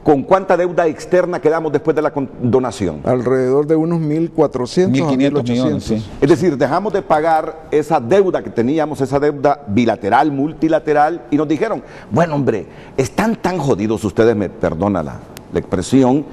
¿Con cuánta deuda externa quedamos después de la condonación? Alrededor de unos 1.400 a 1.800 millones. Sí. Es decir, dejamos de pagar esa deuda que teníamos, esa deuda bilateral, multilateral, y nos dijeron, bueno, hombre, están tan jodidos, ustedes me perdonan la expresión,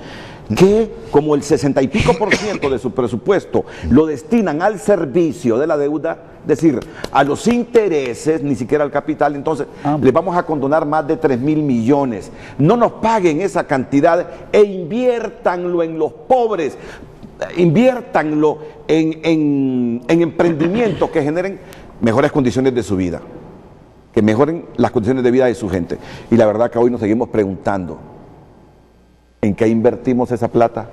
que como el 60 y pico % de su presupuesto lo destinan al servicio de la deuda, es decir, a los intereses, ni siquiera al capital, entonces les vamos a condonar más de 3.000 millones. No nos paguen esa cantidad e inviértanlo en los pobres, inviértanlo en emprendimientos que generen mejores condiciones de su vida, que mejoren las condiciones de vida de su gente. Y la verdad que hoy nos seguimos preguntando, ¿en qué invertimos esa plata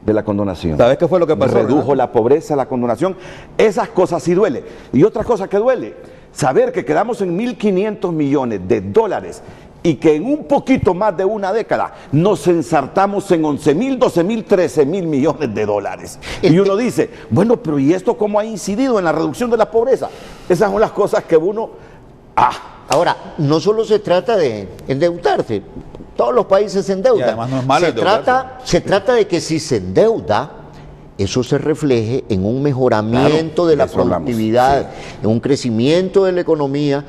de la condonación? ¿Sabes qué fue lo que pasó? Redujo la pobreza, la condonación. Esas cosas sí duele. Y otra cosa que duele, saber que quedamos en 1.500 millones de dólares y que en un poquito más de una década nos ensartamos en 11.000, 12.000, 13.000 millones de dólares. Y uno dice, bueno, pero ¿y esto cómo ha incidido en la reducción de la pobreza? Esas son las cosas que uno... Ahora, no solo se trata de endeudarse. Todos los países se endeudan. Y además no es malo se trata de que si se endeuda, eso se refleje en un mejoramiento de la productividad, en un crecimiento de la economía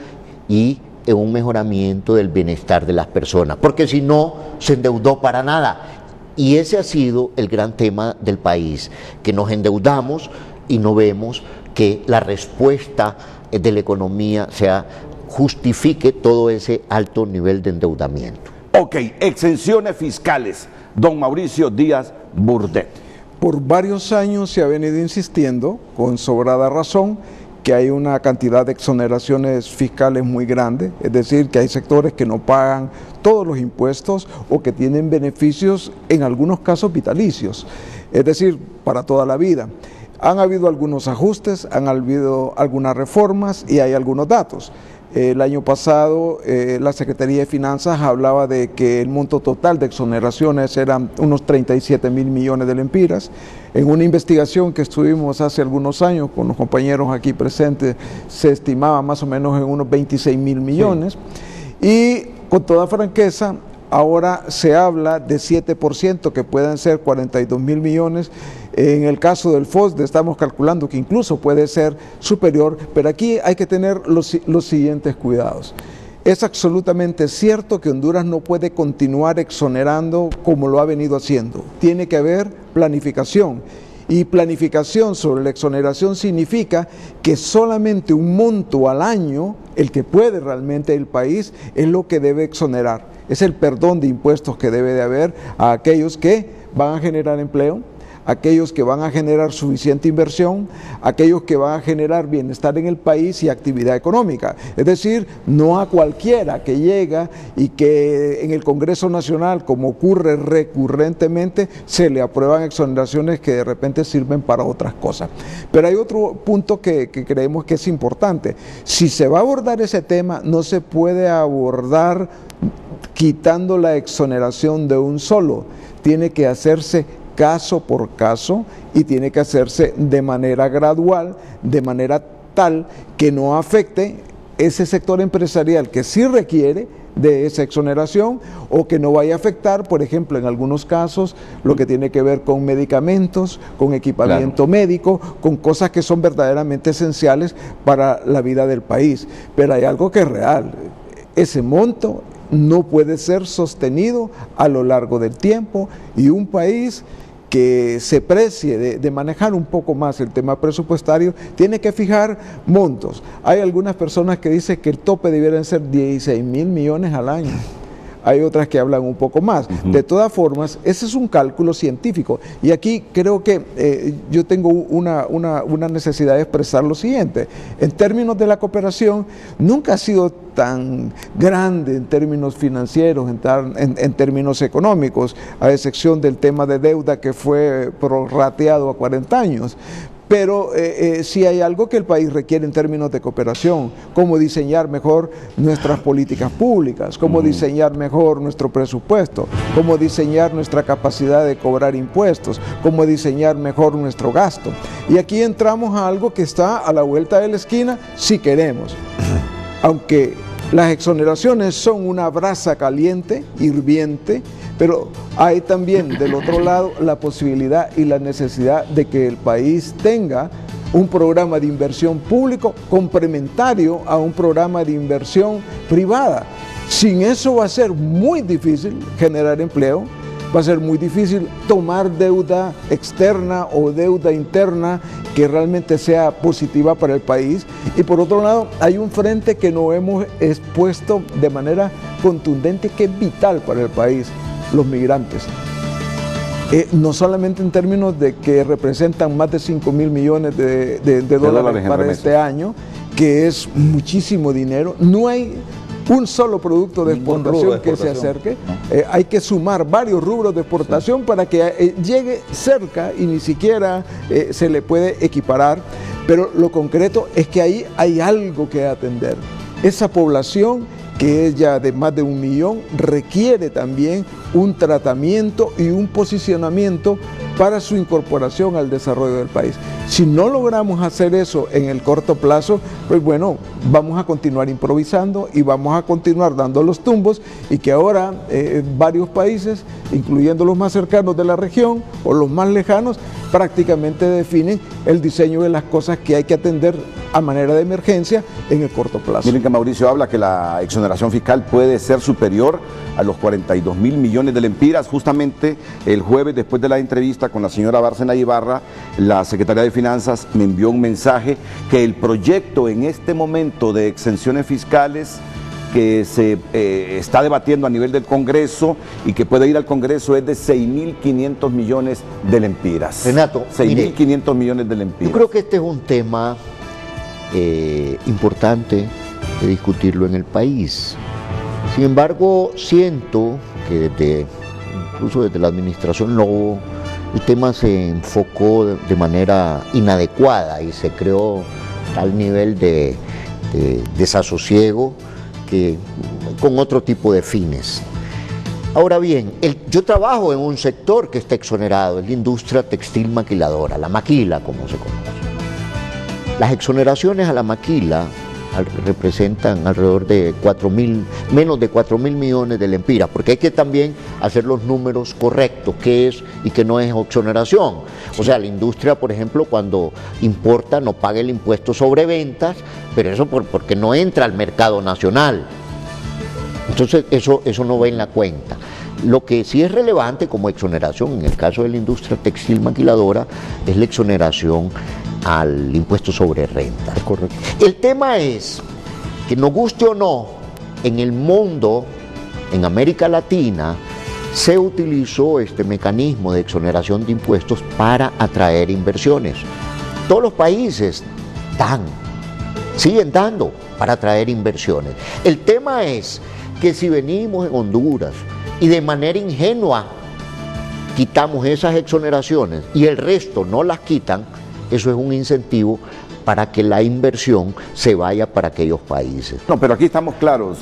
y en un mejoramiento del bienestar de las personas. Porque si no, se endeudó para nada. Y ese ha sido el gran tema del país, que nos endeudamos y no vemos que la respuesta de la economía justifique todo ese alto nivel de endeudamiento. Ok, exenciones fiscales. Don Mauricio Díaz Burdet. Por varios años se ha venido insistiendo, con sobrada razón, que hay una cantidad de exoneraciones fiscales muy grande, es decir, que hay sectores que no pagan todos los impuestos o que tienen beneficios, en algunos casos vitalicios, es decir, para toda la vida. Han habido algunos ajustes, han habido algunas reformas y hay algunos datos. El año pasado la Secretaría de Finanzas hablaba de que el monto total de exoneraciones eran unos 37 mil millones de lempiras. En una investigación que estuvimos hace algunos años con los compañeros aquí presentes, se estimaba más o menos en unos 26 mil millones. Sí. Y con toda franqueza, ahora se habla de 7%, que pueden ser 42 mil millones. En el caso del FOSDE estamos calculando que incluso puede ser superior, pero aquí hay que tener los siguientes cuidados. Es absolutamente cierto que Honduras no puede continuar exonerando como lo ha venido haciendo. Tiene que haber planificación. Y planificación sobre la exoneración significa que solamente un monto al año, el que puede realmente el país, es lo que debe exonerar. Es el perdón de impuestos que debe de haber a aquellos que van a generar empleo, aquellos que van a generar suficiente inversión, aquellos que van a generar bienestar en el país y actividad económica. Es decir, no a cualquiera que llega y que en el Congreso Nacional, como ocurre recurrentemente, se le aprueban exoneraciones que de repente sirven para otras cosas. Pero hay otro punto que creemos que es importante. Si se va a abordar ese tema, no se puede abordar quitando la exoneración de un solo. Tiene que hacerse caso por caso y tiene que hacerse de manera gradual, de manera tal que no afecte ese sector empresarial que sí requiere de esa exoneración o que no vaya a afectar, por ejemplo, en algunos casos, lo que tiene que ver con medicamentos, con equipamiento médico, con cosas que son verdaderamente esenciales para la vida del país. Pero hay algo que es real, ese monto no puede ser sostenido a lo largo del tiempo y un país que se precie de manejar un poco más el tema presupuestario, tiene que fijar montos. Hay algunas personas que dicen que el tope deberían ser 16 mil millones al año. Hay otras que hablan un poco más. De todas formas, ese es un cálculo científico. Y aquí creo que yo tengo una necesidad de expresar lo siguiente. En términos de la cooperación, nunca ha sido tan grande en términos financieros, en términos económicos, a excepción del tema de deuda que fue prorrateado a 40 años. Pero si hay algo que el país requiere en términos de cooperación, cómo diseñar mejor nuestras políticas públicas, cómo diseñar mejor nuestro presupuesto, cómo diseñar nuestra capacidad de cobrar impuestos, cómo diseñar mejor nuestro gasto. Y aquí entramos a algo que está a la vuelta de la esquina si queremos. Aunque las exoneraciones son una brasa caliente, hirviente, pero hay también del otro lado la posibilidad y la necesidad de que el país tenga un programa de inversión público complementario a un programa de inversión privada. Sin eso va a ser muy difícil generar empleo, va a ser muy difícil tomar deuda externa o deuda interna que realmente sea positiva para el país. Y por otro lado, hay un frente que no hemos expuesto de manera contundente que es vital para el país: los migrantes. No solamente en términos de que representan más de 5 mil millones de dólares para este año, que es muchísimo dinero. No hay un solo producto de exportación que se acerque. Hay que sumar varios rubros de exportación para que llegue cerca y ni siquiera se le puede equiparar. Pero lo concreto es que ahí hay algo que atender. Esa población que es ya de más de 1 millón, requiere también un tratamiento y un posicionamiento para su incorporación al desarrollo del país. Si no logramos hacer eso en el corto plazo, pues bueno, vamos a continuar improvisando y vamos a continuar dando los tumbos, y que ahora varios países, incluyendo los más cercanos de la región o los más lejanos, prácticamente definen el diseño de las cosas que hay que atender a manera de emergencia en el corto plazo. Miren que Mauricio habla que la exoneración fiscal puede ser superior a los 42.000 millones de lempiras. Justamente el jueves, después de la entrevista con la señora Bárcena Ibarra, la Secretaría de Finanzas me envió un mensaje que el proyecto en este momento de exenciones fiscales que se está debatiendo a nivel del Congreso y que puede ir al Congreso es de 6.500 millones de lempiras. Renato, 6.500 millones de lempiras. Yo creo que este es un tema importante de discutirlo en el país. Sin embargo, siento que incluso desde la administración Lobo, el tema se enfocó de manera inadecuada y se creó tal nivel de desasosiego que con otro tipo de fines. Ahora bien, yo trabajo en un sector que está exonerado, es la industria textil maquiladora, la maquila como se conoce. Las exoneraciones a la maquila representan alrededor de menos de 4.000 millones de lempiras, porque hay que también hacer los números correctos, qué es y qué no es exoneración. O sea, la industria, por ejemplo, cuando importa no paga el impuesto sobre ventas, pero eso porque no entra al mercado nacional. Entonces eso no va en la cuenta. Lo que sí es relevante como exoneración en el caso de la industria textil maquiladora es la exoneración al impuesto sobre renta. Es correcto. El tema es que, nos guste o no, en el mundo, en América Latina, se utilizó este mecanismo de exoneración de impuestos para atraer inversiones. Todos los países siguen dando para atraer inversiones. El tema es que si venimos en Honduras y de manera ingenua quitamos esas exoneraciones y el resto no las quitan, eso es un incentivo para que la inversión se vaya para aquellos países. No, pero aquí estamos claros.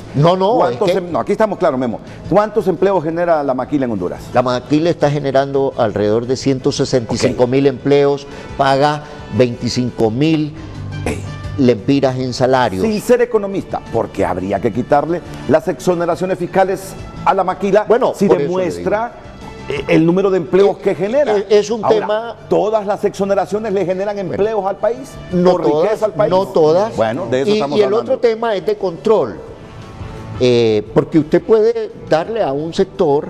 Aquí estamos claros, Memo. ¿Cuántos empleos genera la maquila en Honduras? La maquila está generando alrededor de 165.000 empleos, paga 25.000 lempiras en salarios. Sin ser economista, porque habría que quitarle las exoneraciones fiscales a la maquila, bueno, si demuestra el número de empleos que genera. Es un tema. ¿Todas las exoneraciones le generan empleos al país? No todas, riqueza al país? No todas. Bueno, de eso estamos hablando. Y el hablando. otro tema es de control. Porque usted puede darle a un sector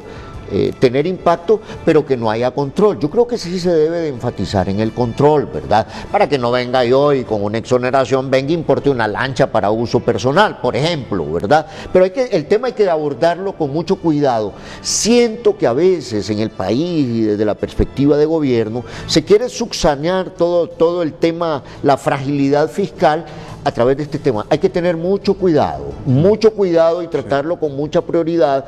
tener impacto, pero que no haya control. Yo creo que sí se debe de enfatizar en el control, ¿verdad? Para que no venga yo y con una exoneración venga e importe una lancha para uso personal, por ejemplo, ¿verdad? Pero el tema hay que abordarlo con mucho cuidado. Siento que a veces en el país y desde la perspectiva de gobierno se quiere subsanar todo el tema, la fragilidad fiscal a través de este tema. Hay que tener mucho cuidado y tratarlo con mucha prioridad,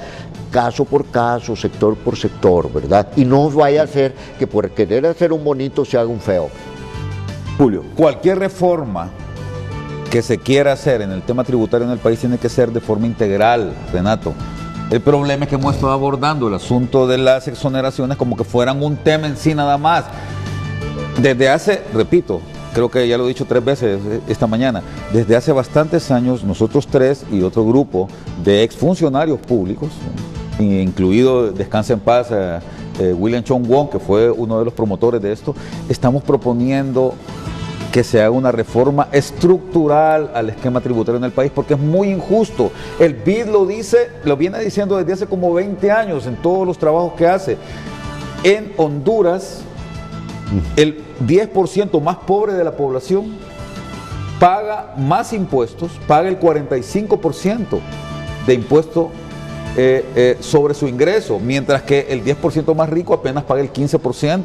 caso por caso, sector por sector, ¿verdad? Y no vaya a ser que por querer hacer un bonito se haga un feo. Julio. Cualquier reforma que se quiera hacer en el tema tributario en el país tiene que ser de forma integral, Renato. El problema es que hemos estado abordando el asunto de las exoneraciones como que fueran un tema en sí nada más. Desde hace, repito, creo que ya lo he dicho 3 veces esta mañana, desde hace bastantes años nosotros 3 y otro grupo de exfuncionarios públicos, incluido, descansa en paz, William Chong Wong, que fue uno de los promotores de esto, estamos proponiendo que se haga una reforma estructural al esquema tributario en el país, porque es muy injusto. El BID lo viene diciendo desde hace como 20 años en todos los trabajos que hace. En Honduras, el 10% más pobre de la población paga más impuestos, paga el 45% de impuesto sobre su ingreso, mientras que el 10% más rico apenas paga el 15%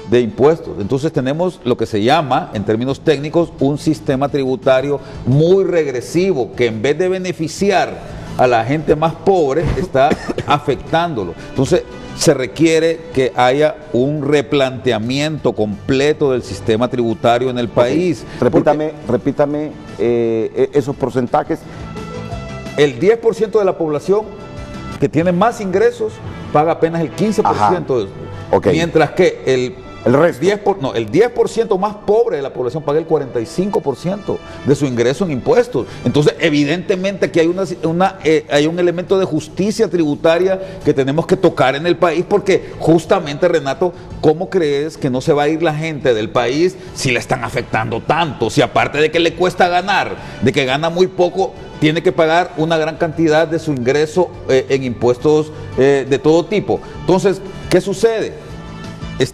de impuestos. Entonces tenemos lo que se llama, en términos técnicos, un sistema tributario muy regresivo, que en vez de beneficiar a la gente más pobre, está afectándolo. Entonces se requiere que haya un replanteamiento completo del sistema tributario en el país. Repítame esos porcentajes. El 10% de la población que tiene más ingresos paga apenas el 15% de eso. Okay. Mientras que el 10% más pobre de la población paga el 45% de su ingreso en impuestos. Entonces, evidentemente aquí hay hay un elemento de justicia tributaria que tenemos que tocar en el país, porque justamente, Renato, ¿cómo crees que no se va a ir la gente del país si le están afectando tanto? Si aparte de que le cuesta ganar, de que gana muy poco, tiene que pagar una gran cantidad de su ingreso en impuestos de todo tipo. Entonces, ¿qué sucede?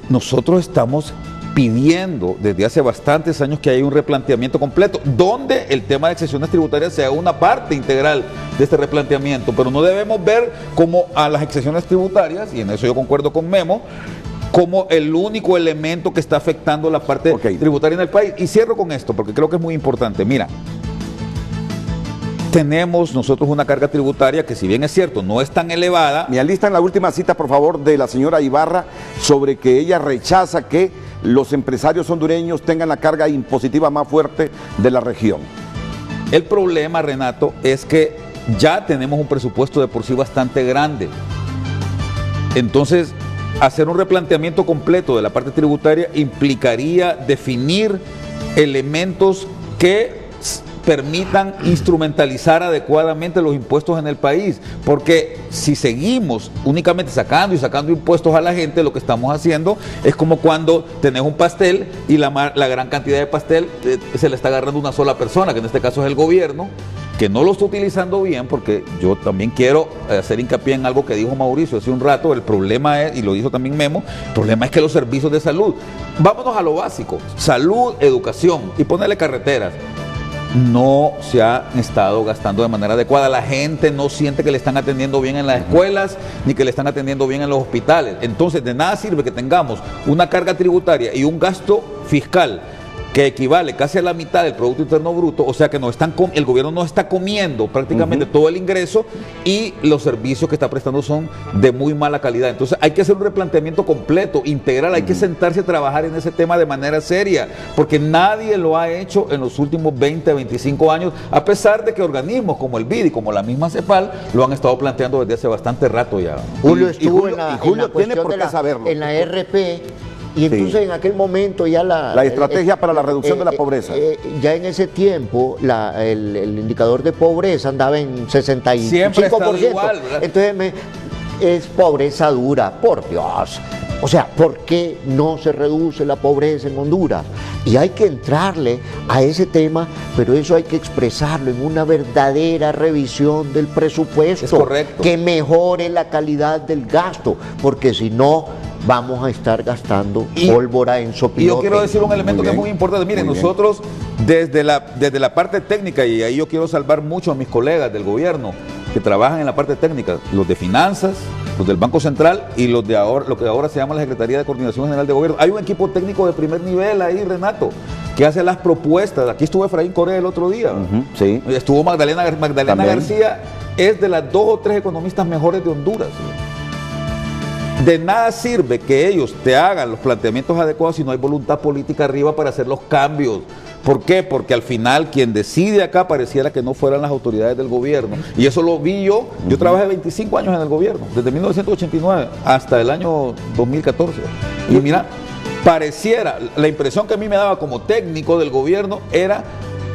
Nosotros estamos pidiendo desde hace bastantes años que haya un replanteamiento completo, donde el tema de exenciones tributarias sea una parte integral de este replanteamiento, pero no debemos ver como a las exenciones tributarias, y en eso yo concuerdo con Memo, como el único elemento que está afectando la parte tributaria en el país. Y cierro con esto, porque creo que es muy importante. Mira, tenemos nosotros una carga tributaria que, si bien es cierto, no es tan elevada. Me alistan la última cita, por favor, de la señora Ibarra, sobre que ella rechaza que los empresarios hondureños tengan la carga impositiva más fuerte de la región. El problema, Renato, es que ya tenemos un presupuesto de por sí bastante grande. Entonces, hacer un replanteamiento completo de la parte tributaria implicaría definir elementos que permitan instrumentalizar adecuadamente los impuestos en el país, porque si seguimos únicamente sacando impuestos a la gente, lo que estamos haciendo es como cuando tenés un pastel y la gran cantidad de pastel se le está agarrando una sola persona, que en este caso es el gobierno, que no lo está utilizando bien, porque yo también quiero hacer hincapié en algo que dijo Mauricio hace un rato. El problema es, y lo dijo también Memo, el problema es que los servicios de salud, vámonos a lo básico, salud, educación y ponerle carreteras, no se han estado gastando de manera adecuada. La gente no siente que le están atendiendo bien en las escuelas, ni que le están atendiendo bien en los hospitales. Entonces, de nada sirve que tengamos una carga tributaria y un gasto fiscal que equivale casi a la mitad del Producto Interno Bruto, o sea que el gobierno no está comiendo prácticamente todo el ingreso, y los servicios que está prestando son de muy mala calidad. Entonces hay que hacer un replanteamiento completo, integral, hay que sentarse a trabajar en ese tema de manera seria, porque nadie lo ha hecho en los últimos 20, 25 años, a pesar de que organismos como el BID y como la misma CEPAL lo han estado planteando desde hace bastante rato ya. Julio estuvo en la tiene por qué saberlo. En la RP. Y entonces en aquel momento ya la estrategia para la reducción de la pobreza. Ya en ese tiempo el indicador de pobreza andaba en 65%. Siempre ha estado igual, ¿verdad? Entonces es pobreza dura, por Dios. O sea, ¿por qué no se reduce la pobreza en Honduras? Y hay que entrarle a ese tema, pero eso hay que expresarlo en una verdadera revisión del presupuesto. Es correcto. Que mejore la calidad del gasto, porque si no vamos a estar gastando pólvora en sopilote. Y yo quiero decir un elemento que es muy importante. Miren, nosotros desde la parte técnica, y ahí yo quiero salvar mucho a mis colegas del gobierno que trabajan en la parte técnica, los de finanzas, los del Banco Central y los de ahora, lo que ahora se llama la Secretaría de Coordinación General de Gobierno. Hay un equipo técnico de primer nivel ahí, Renato, que hace las propuestas. Aquí estuvo Efraín Corea el otro día. Sí. Estuvo Magdalena García, es de las 2 o 3 economistas mejores de Honduras. De nada sirve que ellos te hagan los planteamientos adecuados si no hay voluntad política arriba para hacer los cambios. ¿Por qué? Porque al final quien decide acá pareciera que no fueran las autoridades del gobierno. Y eso lo vi yo. Yo trabajé 25 años en el gobierno, desde 1989 hasta el año 2014. Y mira, pareciera, la impresión que a mí me daba como técnico del gobierno era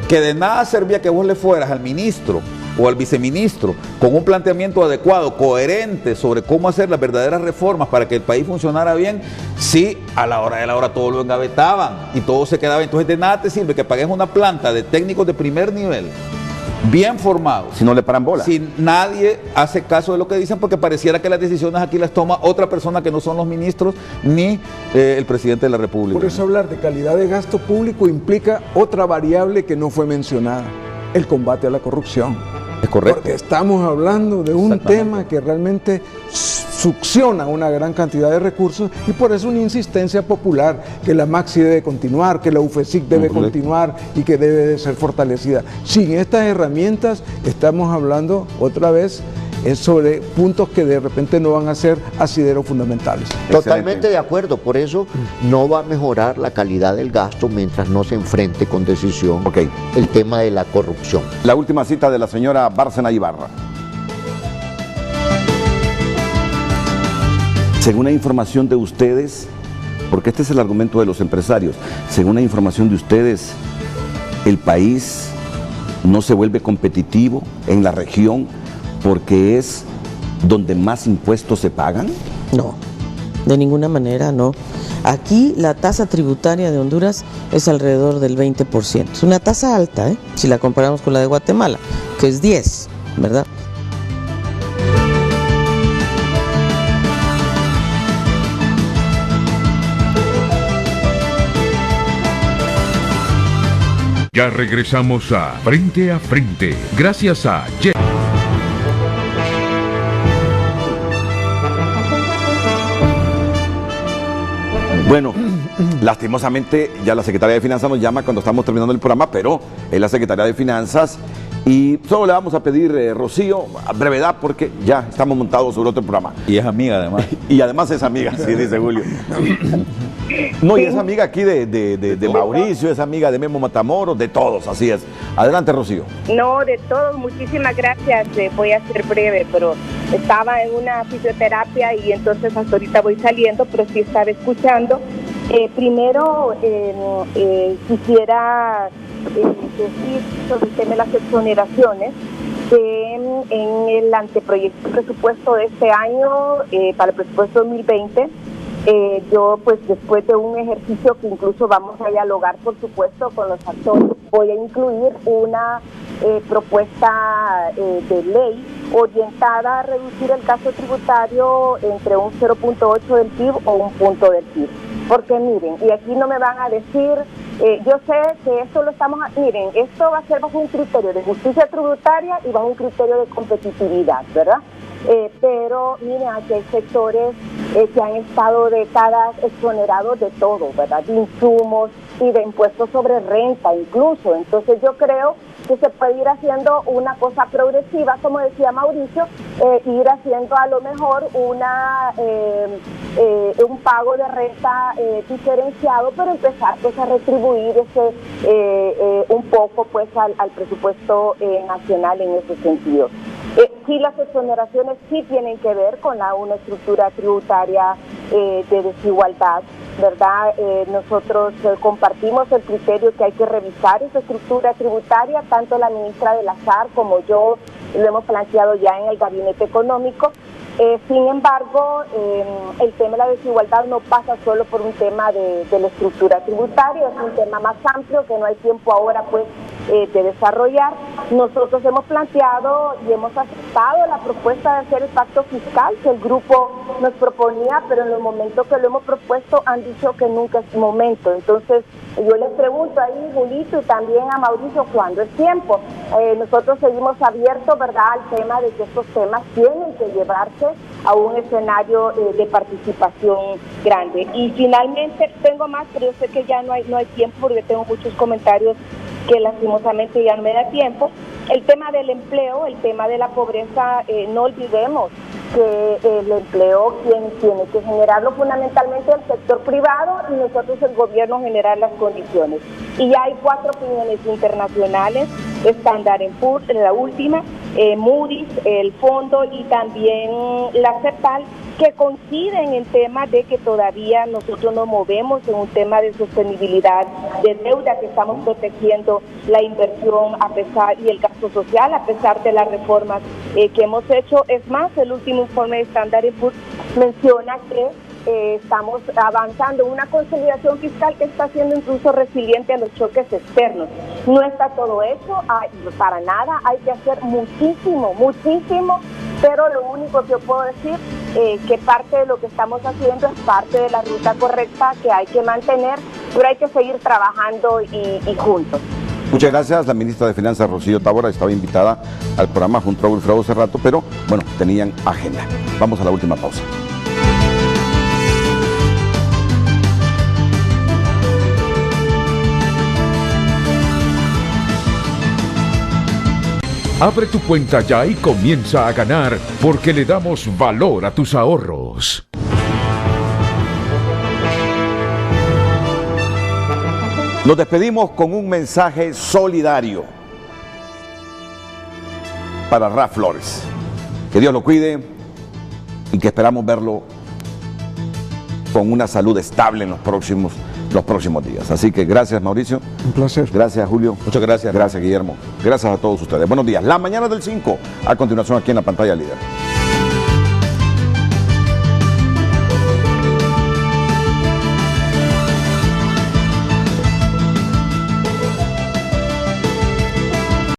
que de nada servía que vos le fueras al ministro o al viceministro con un planteamiento adecuado, coherente sobre cómo hacer las verdaderas reformas para que el país funcionara bien, si a la hora de la hora todo lo engavetaban y todo se quedaba. Entonces de nada te sirve que pagues una planta de técnicos de primer nivel, bien formados, si no le paran bola, si nadie hace caso de lo que dicen, porque pareciera que las decisiones aquí las toma otra persona que no son los ministros ni el presidente de la República. Por eso hablar de calidad de gasto público implica otra variable que no fue mencionada: el combate a la corrupción. Es correcto. Porque estamos hablando de un tema que realmente succiona una gran cantidad de recursos, y por eso una insistencia popular que la MAXI debe continuar, que la UFESIC debe continuar y que debe de ser fortalecida. Sin estas herramientas estamos hablando otra vez sobre puntos que de repente no van a ser asideros fundamentales. Totalmente de acuerdo, por eso no va a mejorar la calidad del gasto mientras no se enfrente con decisión el tema de la corrupción. La última cita de la señora Bárcena Ibarra. Según la información de ustedes, porque este es el argumento de los empresarios, según la información de ustedes, el país no se vuelve competitivo en la región porque es donde más impuestos se pagan. No, de ninguna manera no. Aquí la tasa tributaria de Honduras es alrededor del 20%. Es una tasa alta, si la comparamos con la de Guatemala, que es 10%, ¿verdad? Ya regresamos a Frente a Frente, gracias a Bueno, lastimosamente ya la Secretaría de Finanzas nos llama cuando estamos terminando el programa, pero es la Secretaría de Finanzas y solo le vamos a pedir, Rocío, a brevedad porque ya estamos montados sobre otro programa. Y es amiga además. Y además es amiga, sí, dice Julio. No, y es amiga aquí de Mauricio, es amiga de Memo Matamoros, de todos, así es. Adelante, Rocío. No, de todos, muchísimas gracias. Voy a ser breve, pero estaba en una fisioterapia y entonces hasta ahorita voy saliendo, pero sí estaba escuchando. Primero, quisiera decir sobre el tema de las exoneraciones, que en el anteproyecto de presupuesto de este año, para el presupuesto 2020, yo pues después de un ejercicio que incluso vamos a dialogar por supuesto con los actores, voy a incluir una propuesta de ley orientada a reducir el gasto tributario entre un 0.8 del PIB o un punto del PIB. Porque miren, y aquí no me van a decir, yo sé que esto lo estamos, miren, esto va a ser bajo un criterio de justicia tributaria y bajo un criterio de competitividad, ¿verdad? Pero miren, aquí hay sectores que han estado décadas exonerados de todo, ¿verdad? De insumos y de impuestos sobre renta incluso. Entonces yo creo que se puede ir haciendo una cosa progresiva, como decía Mauricio, ir haciendo a lo mejor un pago de renta diferenciado, pero empezar pues a retribuir un poco pues al presupuesto nacional en ese sentido. Sí, las exoneraciones sí tienen que ver con una estructura tributaria de desigualdad, ¿verdad? Nosotros compartimos el criterio que hay que revisar esa estructura tributaria, tanto la ministra de la SAR como yo lo hemos planteado ya en el Gabinete Económico. Sin embargo, el tema de la desigualdad no pasa solo por un tema de la estructura tributaria, es un tema más amplio que no hay tiempo ahora pues de desarrollar. Nosotros hemos planteado y hemos aceptado la propuesta de hacer el pacto fiscal que el grupo nos proponía, pero en los momentos que lo hemos propuesto han dicho que nunca es momento. Entonces yo les pregunto ahí, Julito, y también a Mauricio, ¿cuándo es tiempo? Nosotros seguimos abiertos, ¿verdad?, al tema de que estos temas tienen que llevarse a un escenario de participación grande. Y finalmente tengo más, pero yo sé que ya no hay tiempo porque tengo muchos comentarios que lastimosamente ya no me da tiempo. El tema del empleo, el tema de la pobreza, no olvidemos que el empleo quien tiene que generarlo fundamentalmente el sector privado y nosotros el gobierno generar las condiciones. Y ya hay 4 opiniones internacionales, Standard & Poor's, la última, Moody's, el fondo y también la CEPAL, que coinciden en temas de que todavía nosotros nos movemos en un tema de sostenibilidad de deuda, que estamos protegiendo la inversión a pesar y el gasto social a pesar de las reformas que hemos hecho. Es más, el último informe de Standard & Poor's menciona que estamos avanzando en una consolidación fiscal que está siendo incluso resiliente a los choques externos. No está todo hecho, para nada, hay que hacer muchísimo, pero lo único que yo puedo decir que parte de lo que estamos haciendo es parte de la ruta correcta que hay que mantener, pero hay que seguir trabajando y juntos. Muchas gracias. La ministra de Finanzas, Rocío Tábora, estaba invitada al programa junto a Wilfredo hace rato, pero bueno, tenían agenda. Vamos a la última pausa. Abre tu cuenta ya y comienza a ganar porque le damos valor a tus ahorros. Nos despedimos con un mensaje solidario para Raf Flores. Que Dios lo cuide y que esperamos verlo con una salud estable en los próximos días. Así que gracias, Mauricio. Un placer. Gracias, Julio. Muchas gracias. Gracias, Guillermo. Gracias a todos ustedes. Buenos días. La mañana del 5, a continuación aquí en la pantalla líder.